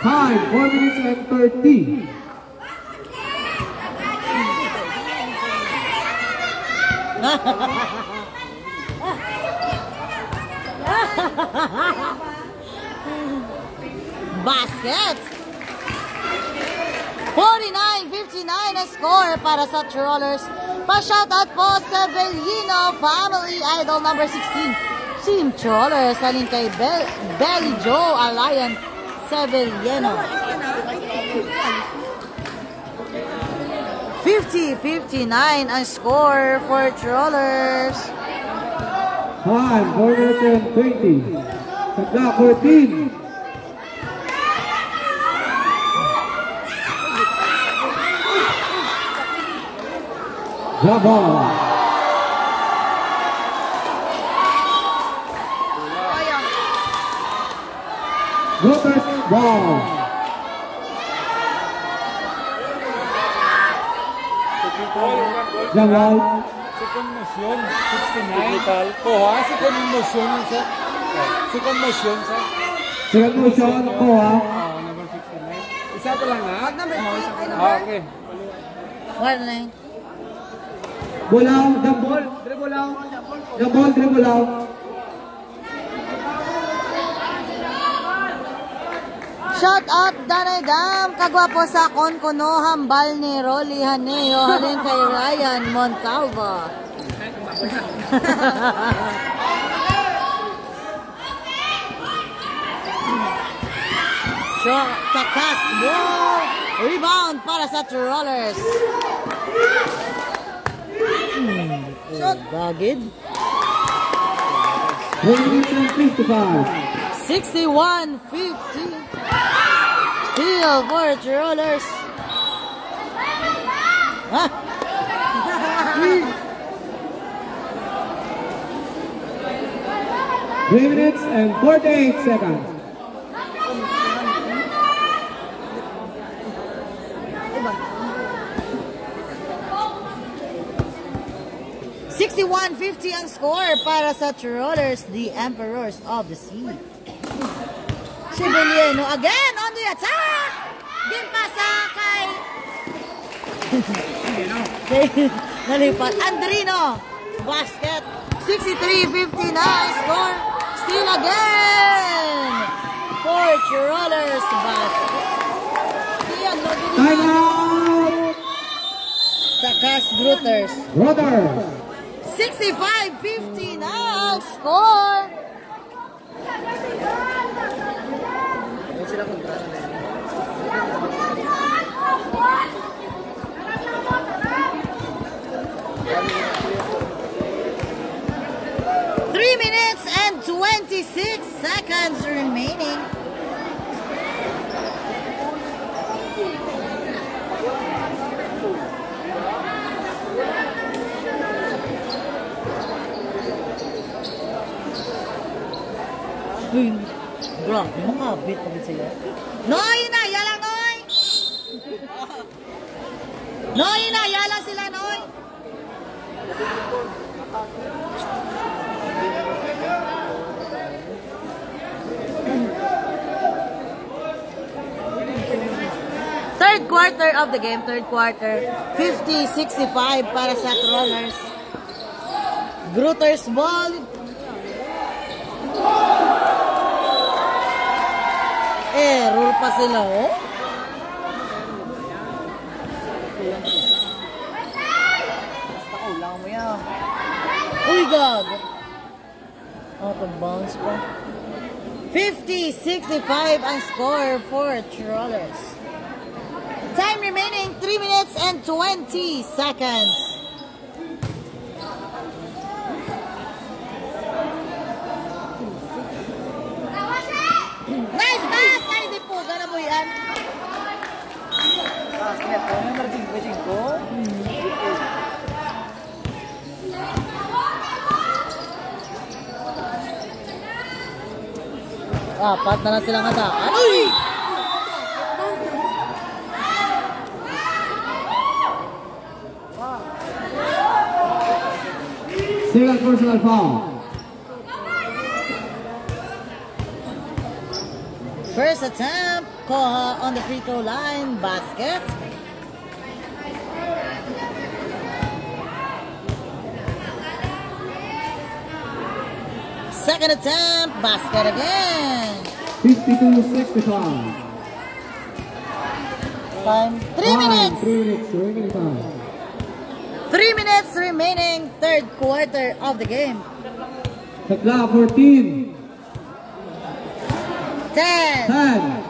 Time, 4 minutes and 30. Basket. 49-59 ang score para sa Trollers. Pa-shoutout po sa Bellino Family Idol number 16. Team Trollers. Alin kay Belly Joe Alayan Sevillano. 50-59 ang score for Trollers. Time, 4 minutes and 20. Sa clock, 14. The ball. Rookers ball. The ball. Second motion, 69. Kuha, second motion siya. Second motion siya. Second motion, kuha. Number 69. Isa pa lang ha? Number 6. Okay. 1-9. Bulaw, the ball. The ball, dribulaw. Shout out Danay Dam. Kagwapo sa konkuno hambal ni Rolly Haneo. Halin kay Ryan Montalva. So, takas ball. Rebound para sa Trollers. Bagid. 55. 61-50. Steal for Trollers. Ah. 3 minutes and 48 seconds. $61.50 ang score para sa Trollers, the Emperors of the Sea. Sibeliano again on the attack! Din pasa kay... Nalipat. Andrino! Basket. 63-59 score. Still again! For Trollers basket. Time out! Takas Bruters. Brother. 65-50 na score. Three minutes and 26 seconds remaining. Grabe, makabit pa din sila. Noy, inayala, Noy! Noy, inayala sila, Noy! Third quarter of the game, third quarter. 50-65 para sa Trollers. Bruters ball. Error pa sila, oh. Uy, gag! Out of bounds pa. 50-65 ang score for Trollers. Time remaining 3 minutes and 20 seconds. Nice pass! Ay, di po. Gana mo yan. Apat na lang silang atakan. Uy! Second personal foul. First attempt, Koha on the free throw line, basket. Second attempt, basket again. 52-65. Time, 3 minutes. 3 minutes remaining time. 3 minutes remaining, third quarter of the game. The clock 14. 10, 10,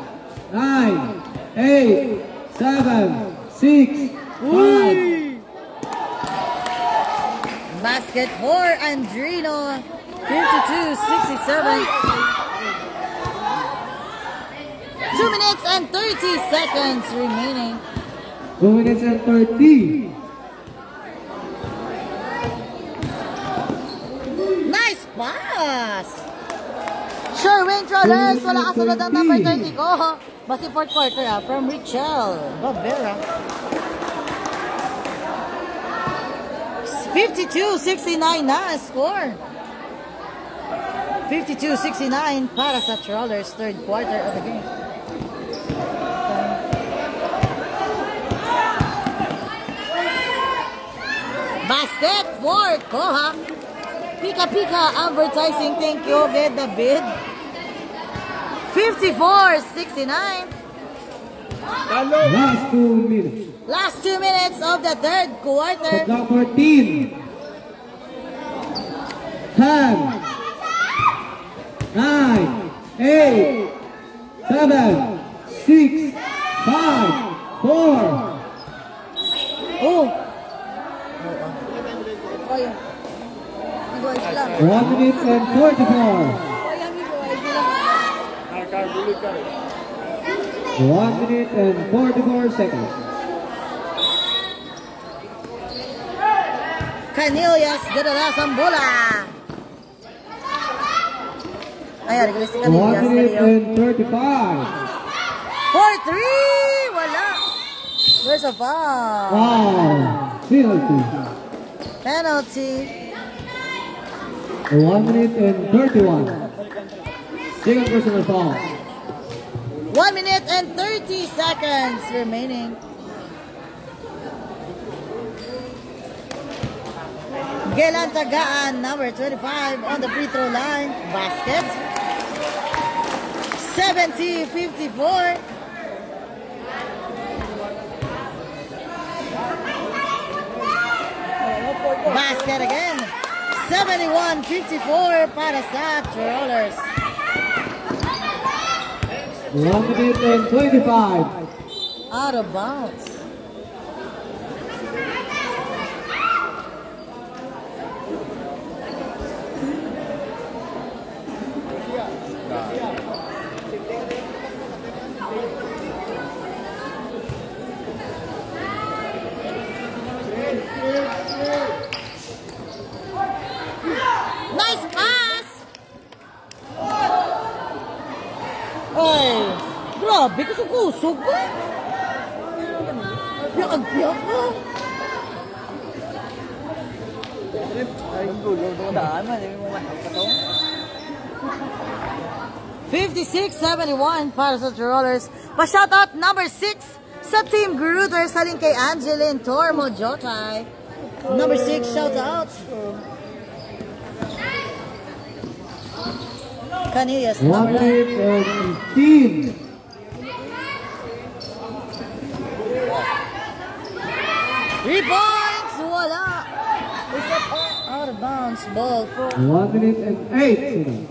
9, 8, 7, 6, 5. basket for Andrino. 52-67. 2 minutes and 30 seconds remaining. 2 minutes and 30. Nice pass! Sherwin Trollers, wala kasunod ang number 30 ko. Basi fourth quarter from Richel Babera. 52-69 na score. 52-69 para sa Trollers, third quarter of the game. Basket for Koha. Pika Pika Advertising, thank you. Get the bid. 54-69. Last 2 minutes. Last 2 minutes of the third quarter. The clock 14. 10, 9, 8, 7, 6, 5, 4. Oh! 1 minute and 44. 1 minute and 44 seconds. Canillas, ganalas ang bola. Ayan, regalis si 1 Canillas. minute and 35. 4-3! Wala. Where's a foul? Wow. Penalty. Penalty. 1 minute and 31. Second personal foul. 1 minute and 30 seconds remaining. Gelan Tagaan, number 25 on the free throw line. Basket. 70-54. Basket again. 71-54 para sa Trollers. 1 minute and 25. Out of bounds. Nice pass! Ay, grabe ka sa kusog ba? Biyak-biyak ka. Ang gulo, daan man, hindi mo matapatong. 56-71 para sa Trollers. Pa-shoutout number 6 sa Team Gruder saling kay Angeline Tormo Jotay. Number 6, shoutout. Canillas, 1 number 9. minute and 15. 3 points! Wala! out of bounds ball for 1 minute and 8 seconds.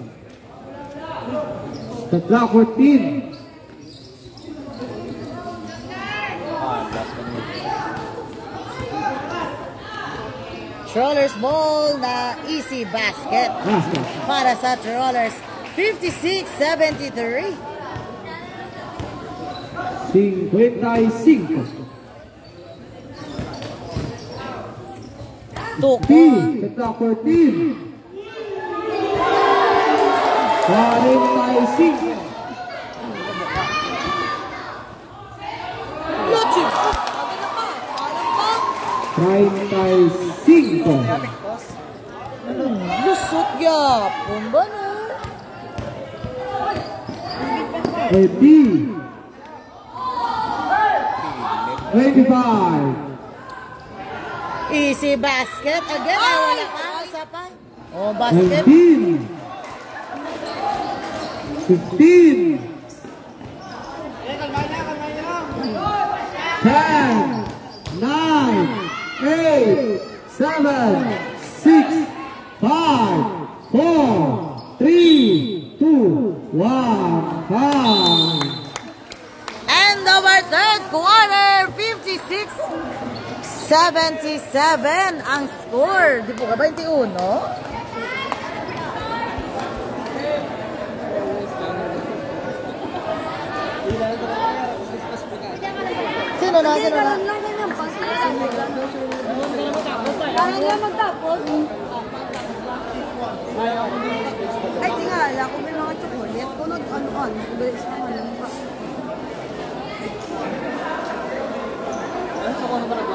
The clock 14. Trollers ball na easy basket para sa Trollers. 56-73. 55. Tukon. The clock 14. 45. Luchi. 35. Lusot yapon ba no? Eddie. 25. Easy basket again. Ay, wala pa. Isa pa. Oh, basket. 19. 15. 10. 9. 8. 7. 6. 5. 4. 3. 2. 1. 5. And our third quarter, 56-77 ang score. Di po ka 21? Sino na? Parang nga magtapos. Ay, tingala, kung may mga chocolate, kunod ano-ano, bilis na ano.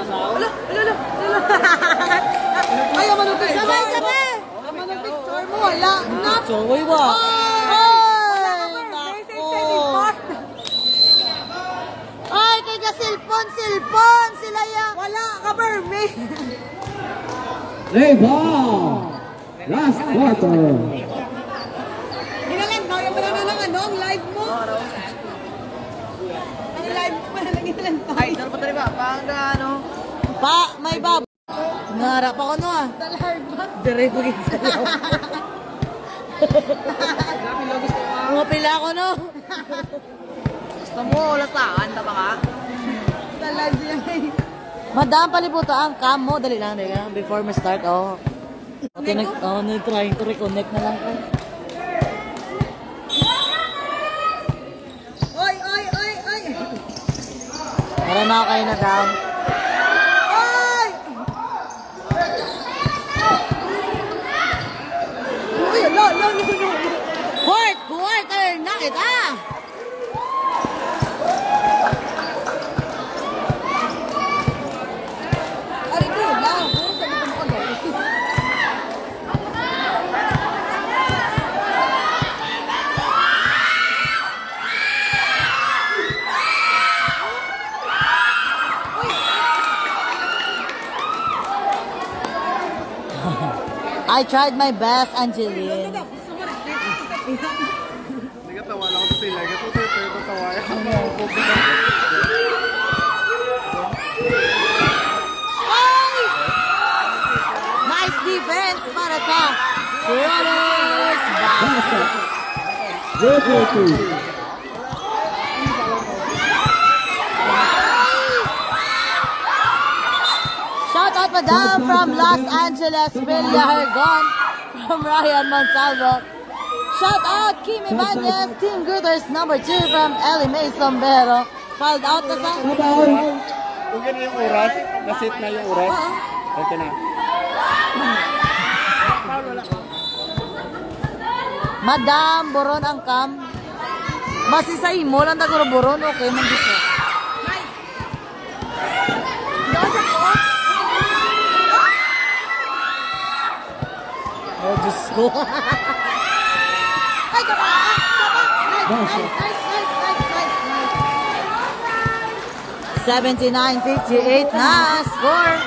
Ala! Ay, ang manong picture. Sabay! Ang manong picture mo, wala na. Choy ba? Ay, kay ka silpon sila ya. Wala ka, Berme. Play ball. Last quarter. Hinalan, no? Yung malala lang, ano, ang live mo. Ang live mo, malala hinalan pa. Ay, dalo pa tayo ba? Pang ano? Pa, may bab. Narap ako no ah. Dalar ba? Dire ko gid sa law. Mga pila ko no. Gusto mo, lataan na ba ka? Dalar lang eh. Madam palibuta ang cam mo, dali lang before we start. Oh. Trying to reconnect na lang ko. Oy! Para na kayo na down. Oy! Uy, ala! Fourth quarter na kita. Ari ko lang. Puro sa dito mo agad. I tried my best, Angeline. Nice defense para sa Trollers. Shout out Madam from Los Angeles, Villa Hergon, from Ryan Monsalvo. Shout out Kim Ibanez, Team Grooters number 2 from Ellie May Sombero. Fouled out na sa... Kung yan yung oras, nasit na yung oras. Okay na. Madam, buron ang cam. Basi sa imo lang taguro buron, okay man dito. Oh, Diyos ko. Ay, kapa! Nice. 79-58 na score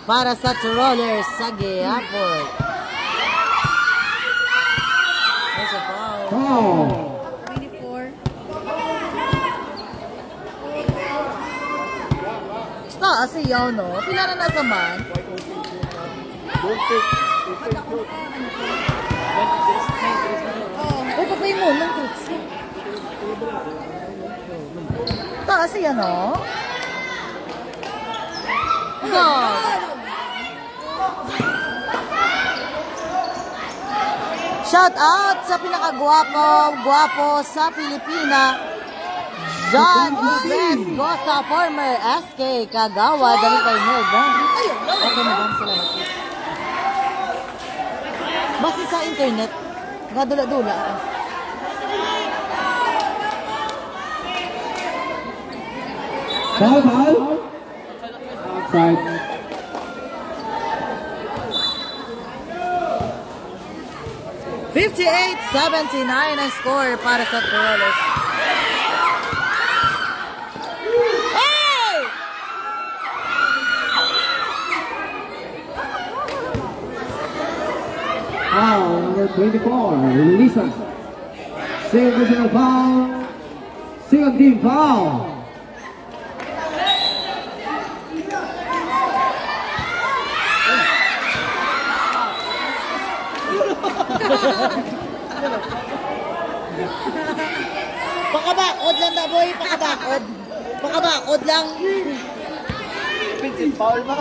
para sa Trollers sa Gayaport. There's a foul. 24. Basta, asiyaw no? Pila na nasa man? Uy, papay mo ng trucks. Taas yan, no? God! Shout out sa pinakagwapo sa Pilipina, John Ives Gosa, former SK Kagawa, dali kay Melbourne. Okay, madam, salamat. Basta sa internet, kadula-dula. Foul. Outside. $58-79 ang score para sa Trollers. Hey! Foul number 24, Lisa. Second personal foul. Second team foul. Pakabakod lang na boy, pakabakod. Pakabakod lang. Pinsin, foul ba?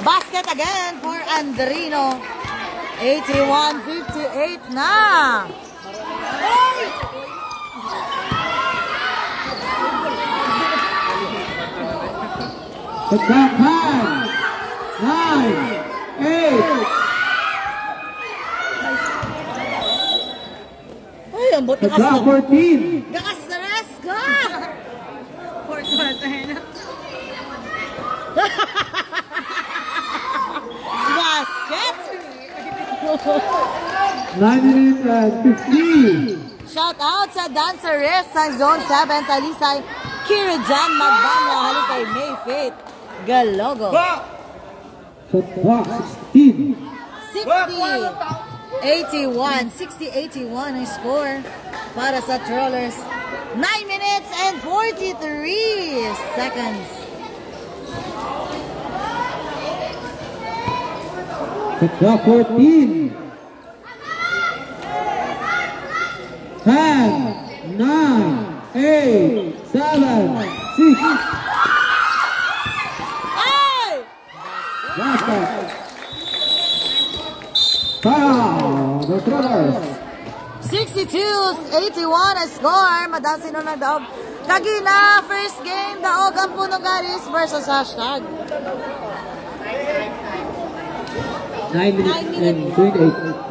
Basket again for Andrino. 81-58 na. The clock time. 9, 8. Ay, ang The butas clock na. 14. Gakas na res ka. Fourth quarter na. Basket. 9 minutes and 15. Shout out sa danceress sa Zone 7, Talisay, Kirijan Magbanwa, halin kay May Faith Galogo. The clock 16. 60-81 ang score para sa Trollers. 9 minutes and 43 seconds. The clock 14. 10, 9, 8, 7, 6. Ay! Basket. Foul. The Trollers. 62-81 ang score. Madam sino na daog. Kagina, first game, daog ang Puno Garis versus hashtag. 9 minutes and 28.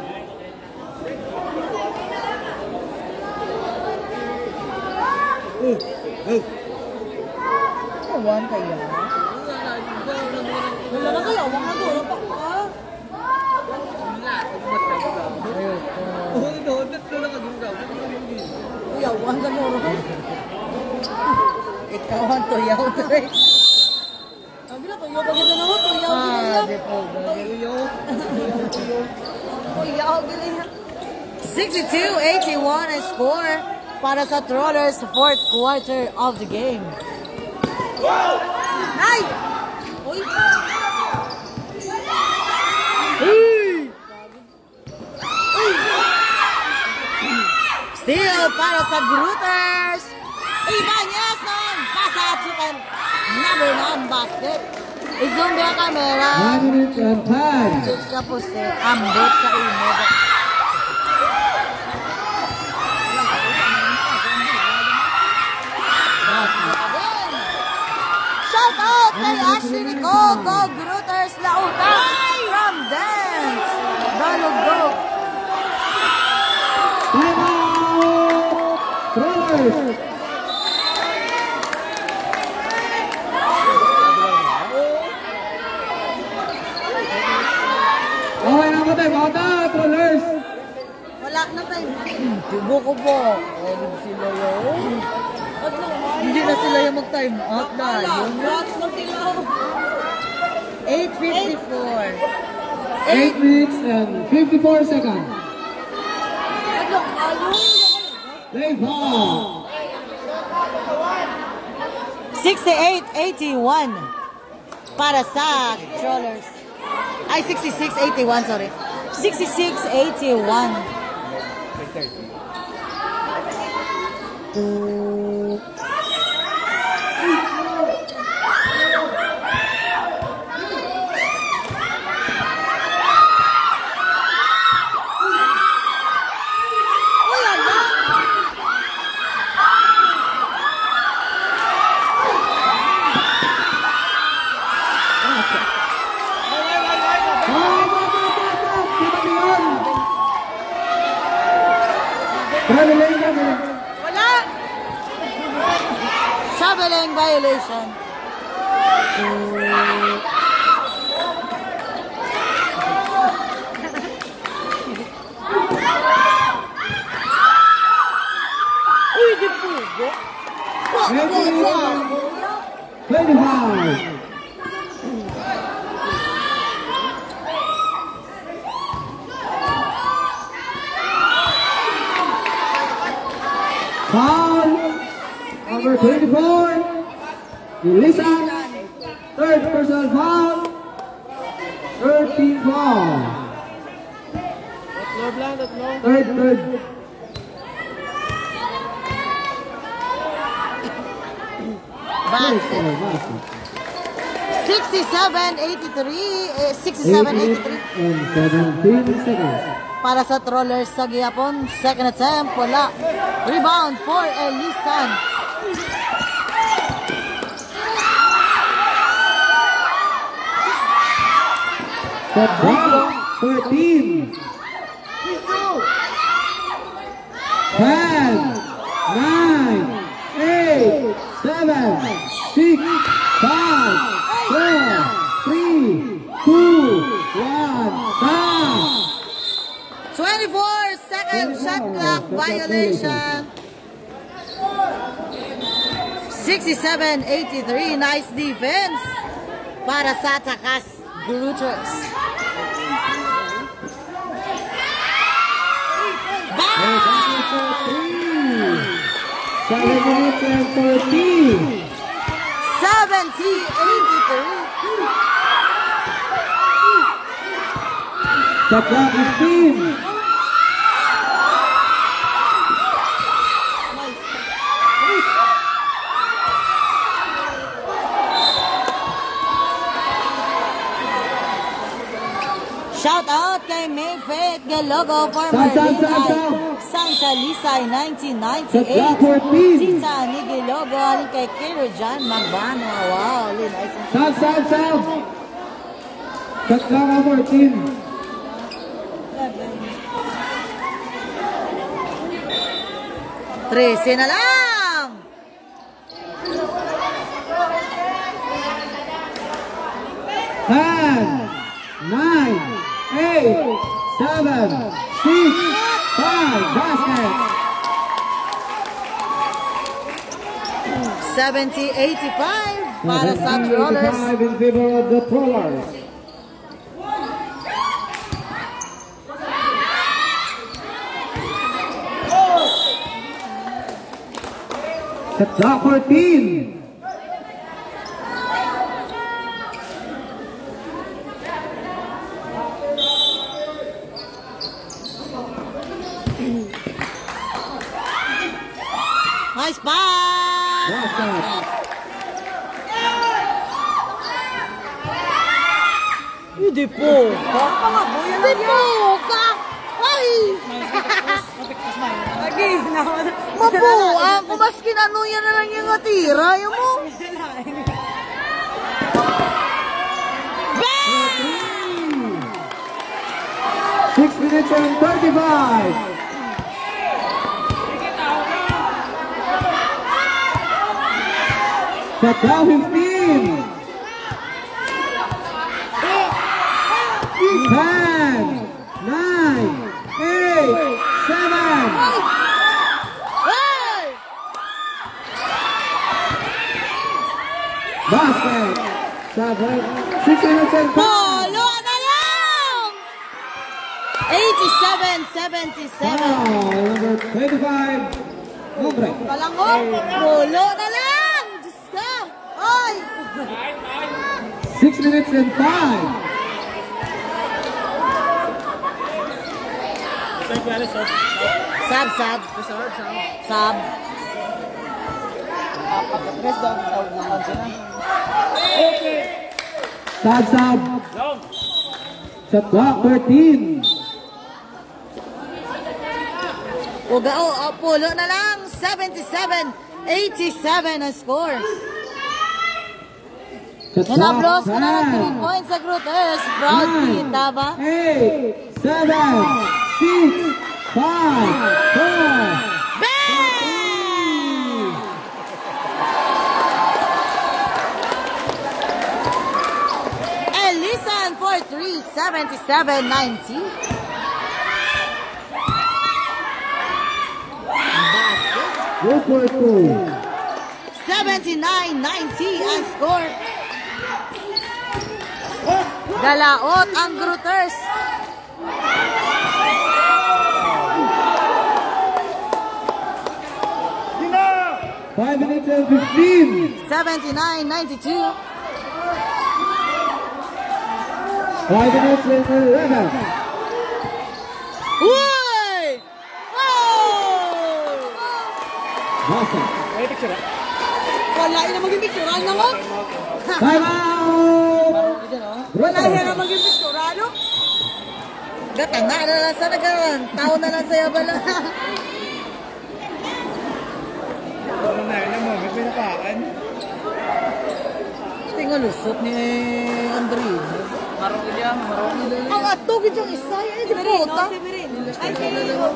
Awan kaya. Wala na kaya, wala na doon pa ka. Uy, awan ka nuro. Ikaw ang tuyaw, Trey. Ang gina, tuyaw ka gina naman, tuyaw gina. Tuyaw gina. 62-81 ang score para sa Trollers, fourth quarter of the game. Ay! Uy! Still para sa Grooters. Ibanez ng pasatukan. Number 1 basket. I-zoom niya camera. 9 minutes and 10. Six na poste. Ambot sa inod. Shout out kay Ashley Nicole. Go Grooters Lautan from Dance. Balog. Time out! Trollers! Okay na ba tayo? Bata, Trollers! Wala na tayo. Tubo ko po. Huwag sila yun. Hindi na sila yung mag-time out na. Watch na sila. 8:54. 8 minutes and 54 seconds. Ano? Play ball! 68-81 para sa Trollers. Ay, 66-81, sorry. 66-81. Wala! Traveling violation. Uy, di pugo. 25. Foul number 24. Elisa. Third personal foul. 13 foul. Third. Basket. 67-83. 67-83. And 17 seconds. Para sa Trollers sa Gihapon. Second attempt, wala. Rebound for Elisan. Step back, 13. 10, 9, 8, 7, 6, 5, 4, 3, 2, 1, stop! 24-second shot clock violation. 67-83. Nice defense para sa Takas Grutters. 7 minutes and 14. 70-83. The clock is 15. Shout out kay Mayfaith Gelogo, former Santa Lisay 1998. Tita ni Gelogo, alin kay Kiro Jan Magbano. Wow, nice. Stop. The clock is 14. 13 na lang. Ten, 9, 8, 7, 6, 5, basket. 70-85 para sa Trollers. 75 in favor of the Trollers. The clock 14. Nice pass! Hindi po. Hindi po ka. Ay! Lagi. Mabuang, kumaskin ano yan na lang yung atira. Yung mo. 6 minutes and 35. Shot down 15. 10, 9, 8, 7. Basket. 6 minutes and 5. Polo na lang! 87-77. Foul number 25. Nombre. Kalangon. Pulo na lang! Diyos ka! Ay! 6 minutes and 5. Sab, sab. Sab. Sab. Shot clock 13. Pulo na lang. 77-87 ang score. Shot Hinablos clock na ng 10. 3 points sa Gruters. Proudly, 9, taba. 8, 7, 6, 5, 4. Bang! Elisan for 3, 77-90. Basket. Go for 2. 79-90 ang score. Dalaot ang Gruters. Five minutes and 15. 79-92. 5 minutes and 11. Uy! Oh! Basta. Wala na maging pictural na mo. Time out! Wala na maging pictural, no? Gatanga na lang sa nagkaroon. Tao na lang sa'yo bala. Tingnan lusot ni Andre. Ang atugid yung isa. Ay, di puta.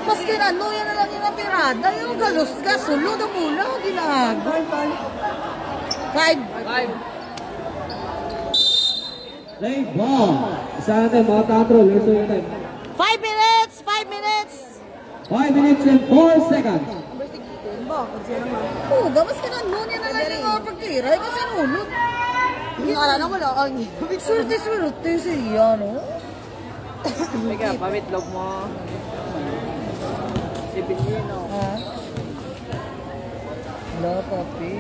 Paski na, ano yan na lang yung napirada. Yung galus ka, sulod ang mula. Ginago. 5. Play ball. Isa natin mga control. Here's your time. 5 minutes! 5 minutes! 5 minutes and 4 seconds. Oh, gamas ka na, ano yan na lang yung mga pagkiray. Kasi nulot. Wala na wala. Swerte siya, no? Teka, pabitlog mo. Si Pilino. Ha? Wala, papi.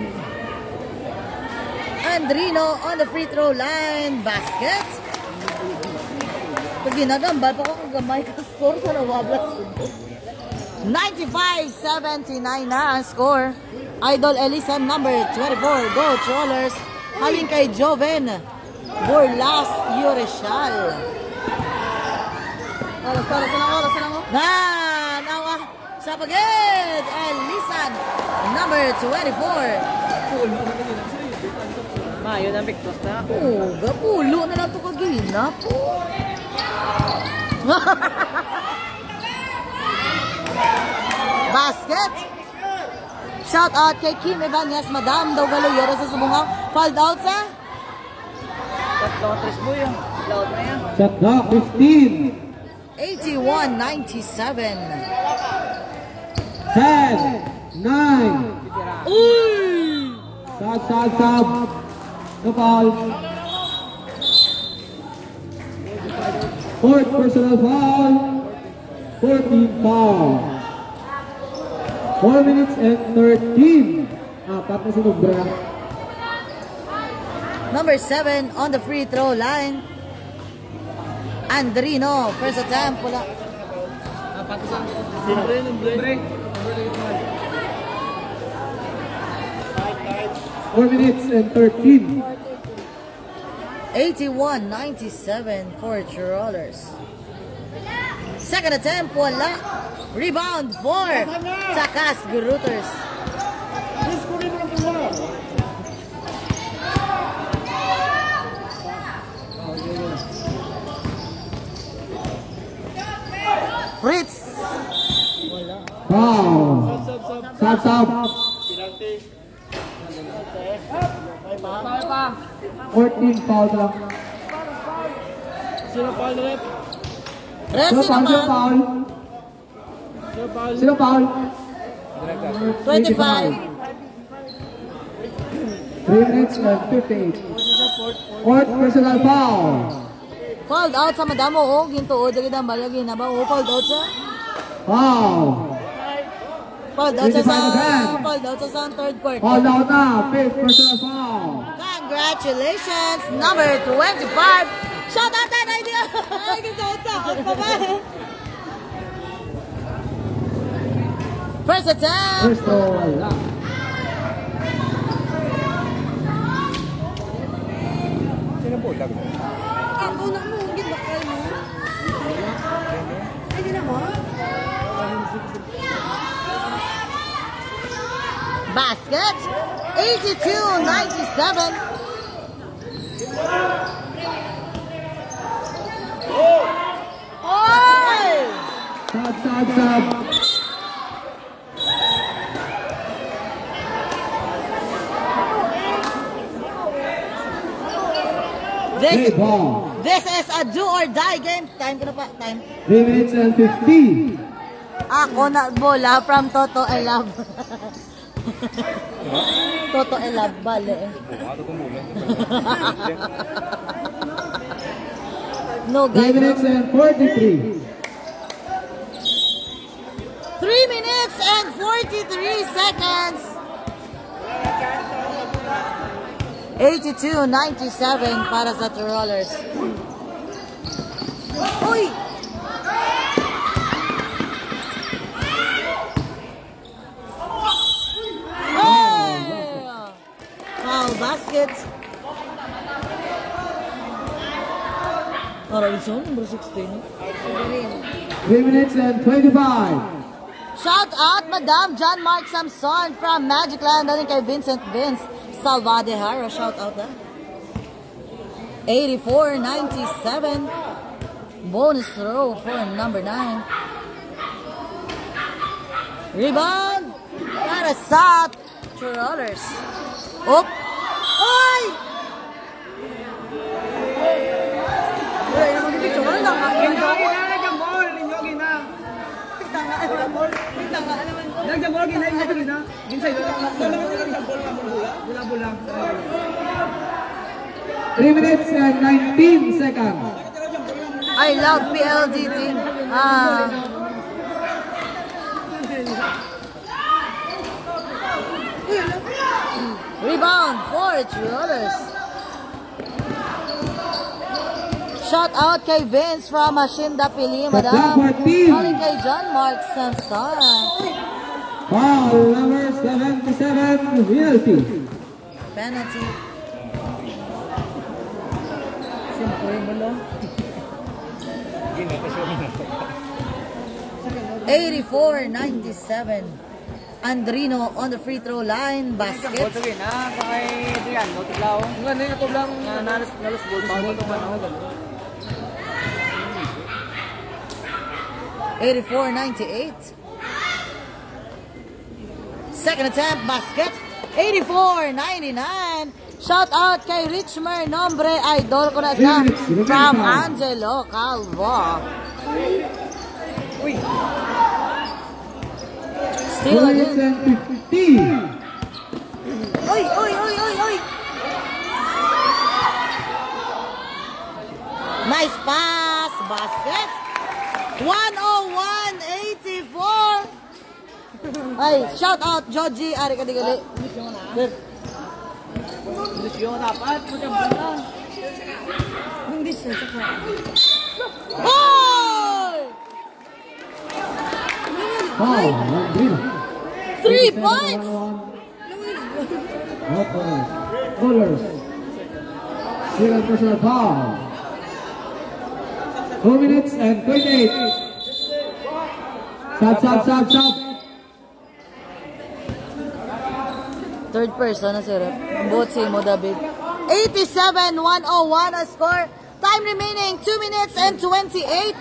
Andrino on the free throw line. Basket. Pag ginagambal pa ko kung gamay ka score sa nawablas. 95-79 na ang score. Idol Elisan number 24. Go Trollers. Haling kay Joven Borlas Ureshal. Oras na mo. Nawa sa pagid. Elisan number 24. Ma, yun ang pictos na. Gapulo na lang ito kaginap. Basket. Shout out kay Kim Ibanez, Madam daw Galoyero sa Subungaw. Fouled out sa? Tatlong tres mo yun. Loud na yan. Shot clock 15. 81-97. 10, 9. Uy! Sab. No foul. Fourth personal foul. 14 foul. 4 minutes and 13. Apat na sinubra. Number 7 on the free throw line. Andrino, first attempt, wala. 4 minutes and 13. 81-97 for Trollers. Second attempt, wala. Rebound for Takas Gruters. Fritz. Foul. Sab. 14 foul lang. Red, Sino sino ba? foul? Sino foul? 25. 3 minutes and 58. Fourth personal foul. Fouled out sa madamo. O, ginto. O, dagid ang balagin na ba? O, fouled out sa? Foul. Fouled out sa 25 again. fouled out sa third quarter. All out na. Fifth personal foul. Congratulations, number 25. Shout out that idea. Ay, gusto ko First attempt. First wala. Sino po lang? Ako na mo, ginakal mo. Ay, di na mo? Basket. 82-97. Oy! Sab. Hey, ball. This is a do or die game. Time ko na pa. Time. 3 minutes and 50. Ako na bola from Toto Elab. Toto Elab, bale. No 3 guy. minutes and 43. 3 minutes and 43 seconds. 82-97 para sa Rollers. Uy! Foul basket. Robinson, number 16. 3 minutes and 25. Shout out, Madam John Mark Samson from Magic Land. Ano kay Vincent Vince Salvadejaro. Shout out that. 84-97. Bonus throw for number 9. Rebound para sa Rollers. Up. Ay! Wala na mag-picture. Wala na Three minutes and 19 seconds. I love PLDT. Rebound for Rollers. Shout out kay Vince from Hacienda Pili, Madam. Calling kay John Mark Samson. Foul number 77, penalty. Penalty. Siyempre, bala. 84-97. Andrino on the free throw line. Basket. 84-98. Second attempt, basket. 84-99. Shout out kay Richmer Nombre. Idol ko na siya. From Angelo Calvo. Still again. 50. Oy, oy, oy, oy, oy. Nice pass. Basket. 101-84. Ay, shout out Joji. Ari ka digali. Hoy! Foul, 3 points. Rollers. Second personal foul. 2 minutes and 28. Stop. Third person na sir. Both same mo, David. 87-101 a score. Time remaining 2 minutes and 28.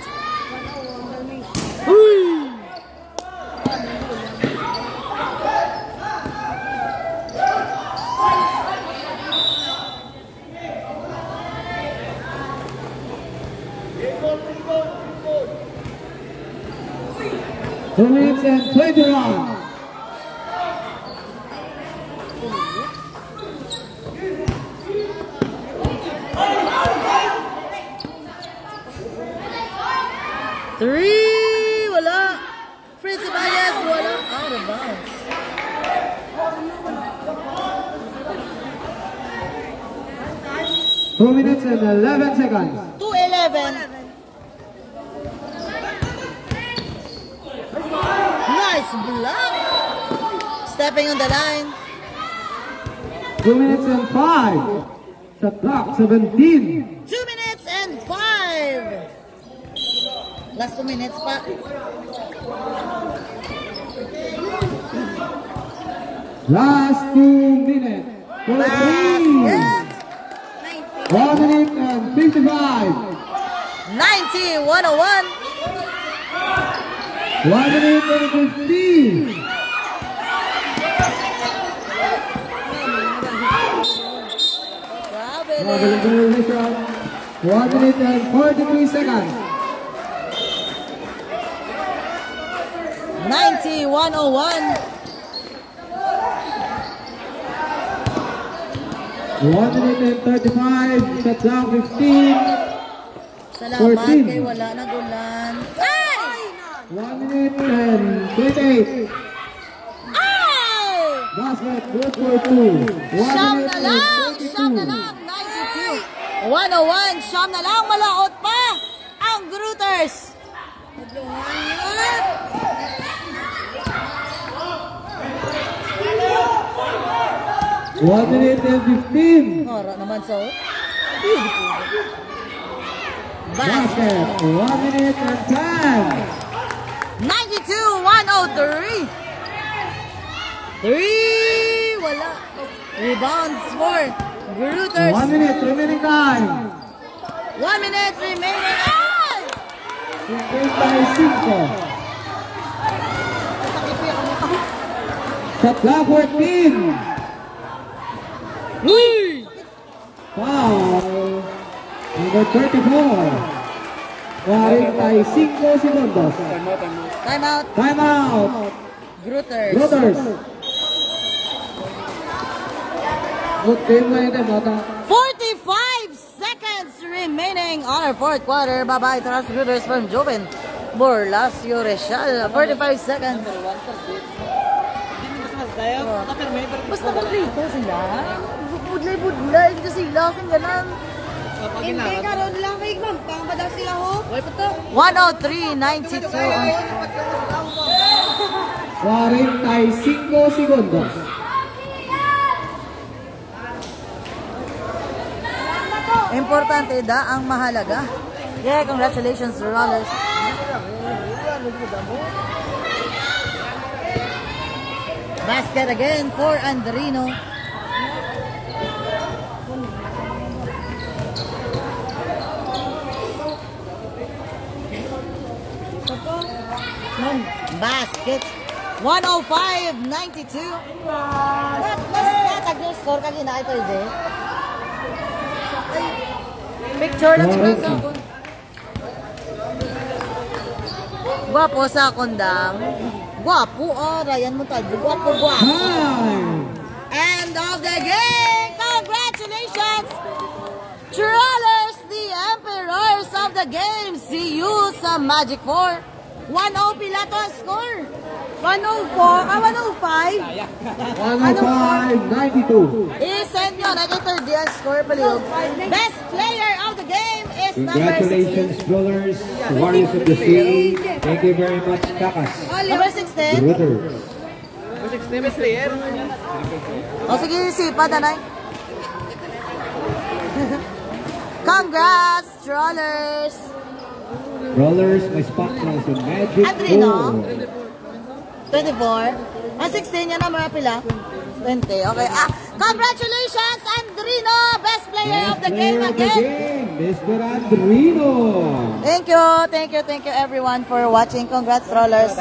Two minutes and 21. Three, wala. Fritz Ibanez, wala. Oh. out of bounds. Two minutes and 11 seconds. 2:11. Nice block. Stepping on the line. 2 minutes and 5. Shot clock 17. 2 minutes and 5. Last 2 minutes pa. Last 2 minutes. For three. Basket. 1 minute and 55. 90-101. 1 minute and 15. Grabe Congratulations. 1 minute and 43 seconds. 90-101. 1 minute and 35. Shot clock 15. Salamat 14. kay wala na gulan. Ay! 1 minute and 28. Ay! Basket good for 2. 1 Siyam minute na lang! and Siyam na 32. lang! 92! 101! Siyam na lang! Malaot pa! Ang Grooters! 1 minute and 15. Hara naman sa Basket 1 minute and 10. 92-103! 3! Wala! Rebounds for Grooters! 1 minute remaining time. 1 minute remaining! Ay! 55. Shot clock 14. Uy! Foul. Number 34. 45 segundos. Time out! Time out. Grooters! Brothers. Good game na ito, bata. 45 seconds remaining on our fourth quarter. Bye-bye, Taras Grooters from Joven Borlasio Rechal. 45 seconds. Basta maglito sila. Budlay-budlay ka sila. Singgalan. Hindi karon lang kay mampang pa daw sila ho. 103-92. 45 segundos. Importante da ang mahalaga. Yeah, congratulations, Rollers. Basket again for Andrino. Basket. 105-92. Mas natag yung score ka gina ito, Ide. Picture lang ito sa akong. Gwapo sa kondang. Gwapo, oh, Ryan mo tayo. Gwapo. End of the game! Congratulations! Trollers, the emperors of the game. See you sa Magic 4. 1-0 pila to ang score. 105. 105-92. I-send nyo na kay third ang score paliw. Best player of the game is number 16. Congratulations, Brothers. Warriors of the Sea. Thank you very much, Takas. Number 16. Brothers. O sige, sipa, Danay. Congrats, Trollers. Brothers, may spot lang sa Magic Andrino. 4. 24. Ang 16 niya na mga pila. 20. Okay. Congratulations, Andrino. Best player of the game again. Mr. Andrino. Thank you everyone for watching. Congrats, Trollers.